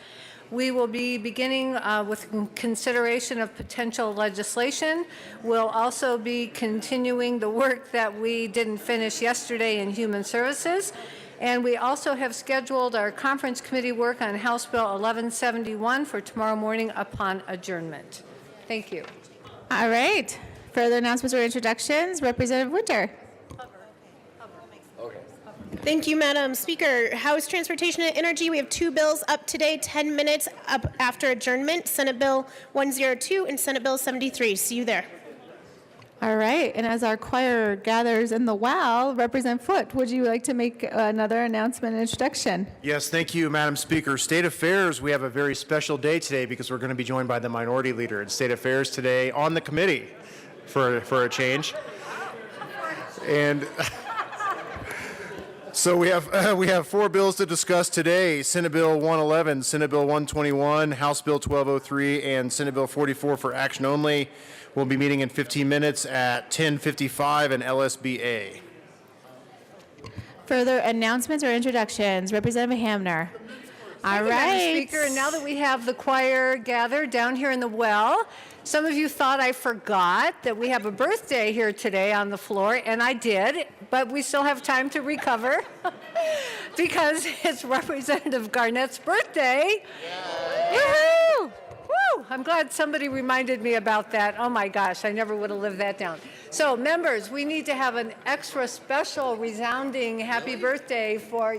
We will be beginning with consideration of potential legislation. We'll also be continuing the work that we didn't finish yesterday in Human Services. And we also have scheduled our conference committee work on House Bill 1171 for tomorrow morning upon adjournment. Thank you. All right. Further announcements or introductions? Representative Winter. Thank you, Madam Speaker. House Transportation and Energy, we have 2 bills up today, 10 minutes up after adjournment, Senate Bill 102 and Senate Bill 73. See you there. All right. And as our choir gathers in the WOW, Representative Foote, would you like to make another announcement and introduction? Yes, thank you, Madam Speaker. State Affairs, we have a very special day today because we're going to be joined by the Minority Leader in State Affairs today on the committee for a change. And so we have 4 bills to discuss today: Senate Bill 111, Senate Bill 121, House Bill 1203, and Senate Bill 44 for action only. We'll be meeting in 15 minutes at 10:55 in LSBA. Further announcements or introductions? Representative Hamner. All Thank you, Madam right. Speaker, and now that we have the choir gathered down here in the well, some of you thought I forgot that we have a birthday here today on the floor, and I did, but we still have time to recover because it's Representative Garnett's birthday. Woohoo! Woo! I'm glad somebody reminded me about that. Oh my gosh, I never would have lived that down. So members, we need to have an extra special resounding happy birthday for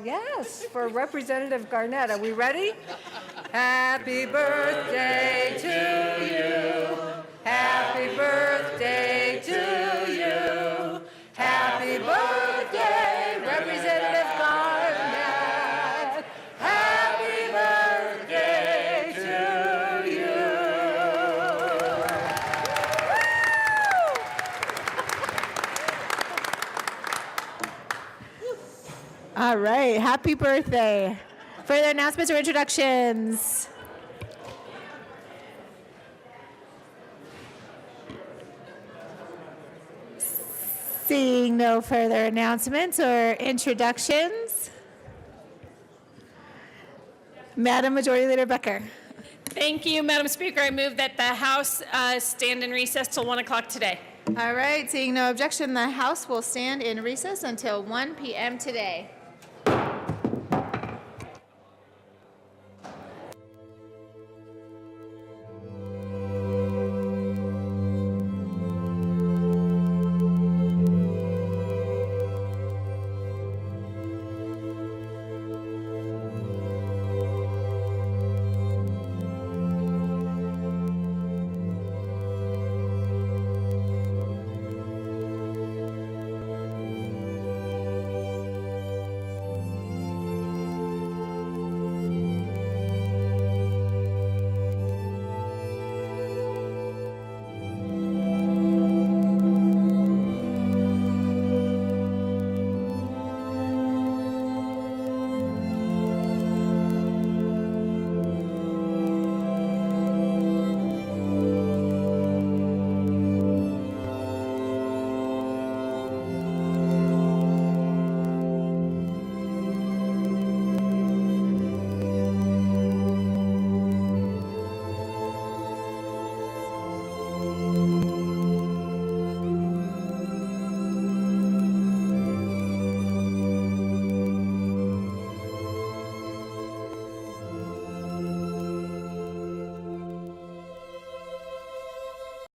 Representative Garnett. Are we ready? Happy birthday to you. Happy birthday to you. Happy birthday, Representative Garnett. Happy birthday to you. All right. Happy birthday. Further announcements or introductions? Seeing no further announcements or introductions, Madam Majority Leader Becker. Thank you, Madam Speaker. I move that the House stand in recess till 1 o'clock today. All right. Seeing no objection, the House will stand in recess until 1 p.m. today.